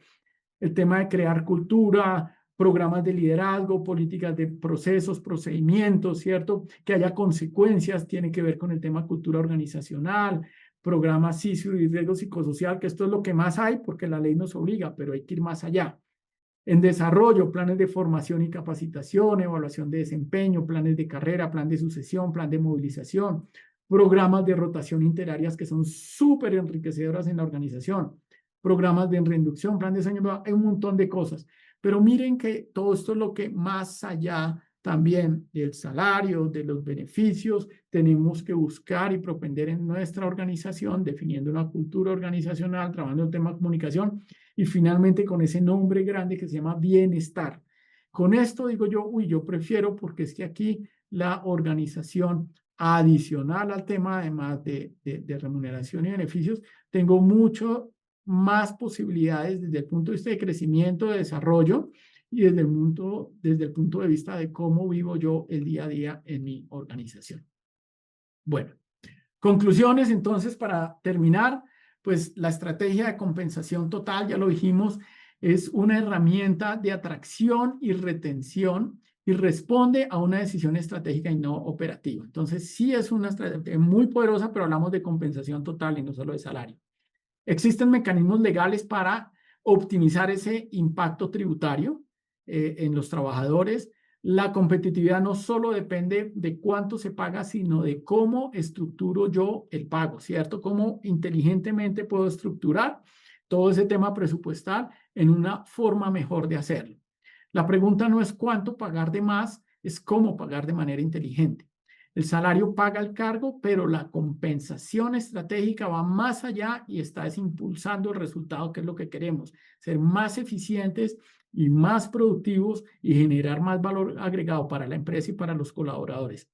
El tema de crear cultura, programas de liderazgo, políticas de procesos, procedimientos, ¿cierto? Que haya consecuencias, tiene que ver con el tema cultura organizacional, programas CISO y riesgo psicosocial, que esto es lo que más hay porque la ley nos obliga, pero hay que ir más allá. En desarrollo, planes de formación y capacitación, evaluación de desempeño, planes de carrera, plan de sucesión, plan de movilización, programas de rotación interáreas que son súper enriquecedoras en la organización, programas de reinducción, plan de sueño, hay un montón de cosas. Pero miren que todo esto es lo que más allá también del salario, de los beneficios, tenemos que buscar y propender en nuestra organización, definiendo una cultura organizacional, trabajando el tema de comunicación y finalmente con ese nombre grande que se llama bienestar. Con esto digo yo, yo prefiero porque es que aquí la organización adicional al tema, además de remuneración y beneficios, tengo mucho más posibilidades desde el punto de vista de crecimiento, de desarrollo y desde el punto de vista de cómo vivo yo el día a día en mi organización. Bueno, conclusiones entonces para terminar, pues la estrategia de compensación total, ya lo dijimos, es una herramienta de atracción y retención y responde a una decisión estratégica y no operativa. Entonces, sí es una estrategia muy poderosa, pero hablamos de compensación total y no solo de salario. Existen mecanismos legales para optimizar ese impacto tributario en los trabajadores. La competitividad no solo depende de cuánto se paga, sino de cómo estructuro yo el pago, ¿cierto? Cómo inteligentemente puedo estructurar todo ese tema presupuestal en una forma mejor de hacerlo. La pregunta no es cuánto pagar de más, es cómo pagar de manera inteligente. El salario paga el cargo, pero la compensación estratégica va más allá y está impulsando el resultado que es lo que queremos, ser más eficientes y más productivos y generar más valor agregado para la empresa y para los colaboradores.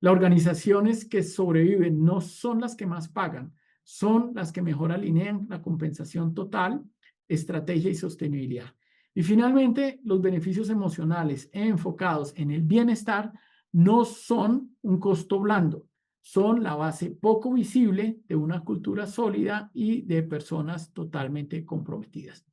Las organizaciones que sobreviven no son las que más pagan, son las que mejor alinean la compensación total, estrategia y sostenibilidad. Y finalmente, los beneficios emocionales enfocados en el bienestar no son un costo blando, son la base poco visible de una cultura sólida y de personas totalmente comprometidas.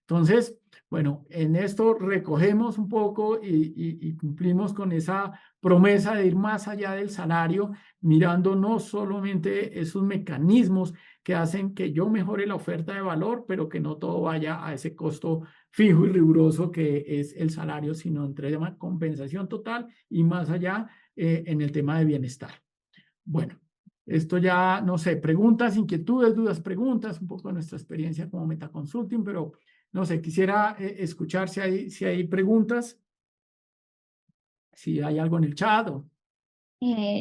Entonces, bueno, en esto recogemos un poco y cumplimos con esa promesa de ir más allá del salario, mirando no solamente esos mecanismos que hacen que yo mejore la oferta de valor, pero que no todo vaya a ese costo fijo y riguroso que es el salario, sino entre el tema de compensación total y más allá en el tema de bienestar. Bueno, esto ya, no sé, preguntas, inquietudes, dudas, preguntas, un poco de nuestra experiencia como Metaconsulting, pero no sé, quisiera escuchar si hay preguntas, si hay algo en el chat.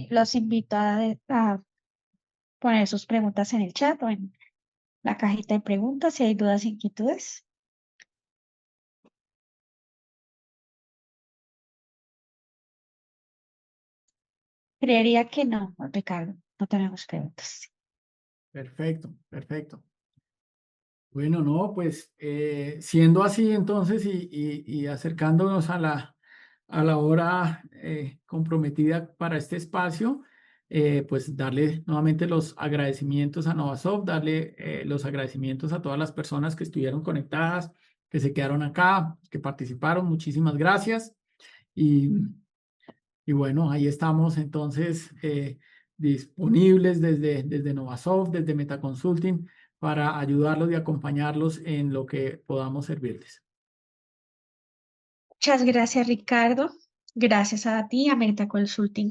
Los invito a poner sus preguntas en el chat o en la cajita de preguntas si hay dudas e inquietudes. Creería que no, Ricardo, no tenemos preguntas. Perfecto, perfecto. Bueno, no, pues siendo así entonces y acercándonos a la hora comprometida para este espacio, pues darle nuevamente los agradecimientos a Novasoft, darle los agradecimientos a todas las personas que estuvieron conectadas, que se quedaron acá, que participaron. Muchísimas gracias. Y bueno, ahí estamos entonces disponibles desde Novasoft, desde Metaconsulting, para ayudarlos y acompañarlos en lo que podamos servirles. Muchas gracias, Ricardo. Gracias a ti, a Meta Consulting,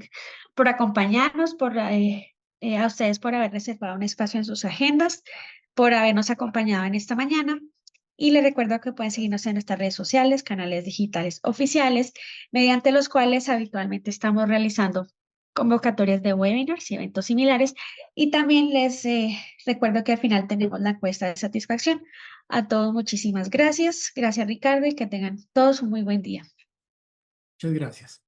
por acompañarnos, a ustedes por haber reservado un espacio en sus agendas, por habernos acompañado en esta mañana. Y les recuerdo que pueden seguirnos en nuestras redes sociales, canales digitales oficiales, mediante los cuales habitualmente estamos realizando convocatorias de webinars y eventos similares. Y también les recuerdo que al final tenemos la encuesta de satisfacción. A todos muchísimas gracias. Gracias, Ricardo, y que tengan todos un muy buen día. Muchas gracias.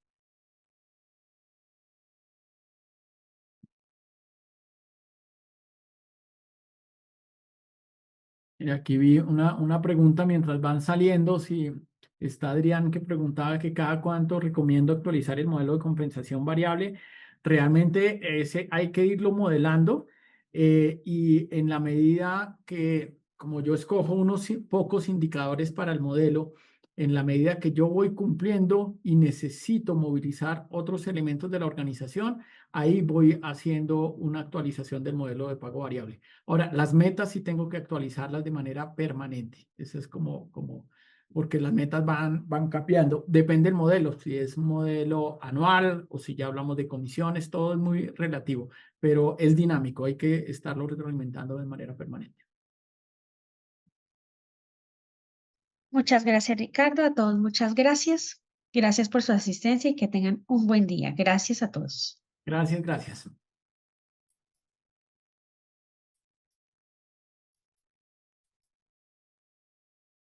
Mira, aquí vi una pregunta mientras van saliendo, si está Adrián que preguntaba que cada cuánto recomiendo actualizar el modelo de compensación variable. Realmente ese hay que irlo modelando y en la medida que, como yo escojo unos pocos indicadores para el modelo, En la medida que yo voy cumpliendo y necesito movilizar otros elementos de la organización, ahí voy haciendo una actualización del modelo de pago variable. Ahora, las metas sí tengo que actualizarlas de manera permanente. Eso es porque las metas van cambiando. Depende del modelo, si es un modelo anual o si ya hablamos de comisiones, todo es muy relativo, pero es dinámico, hay que estarlo retroalimentando de manera permanente. Muchas gracias, Ricardo. A todos, muchas gracias. Gracias por su asistencia y que tengan un buen día. Gracias a todos. Gracias, gracias.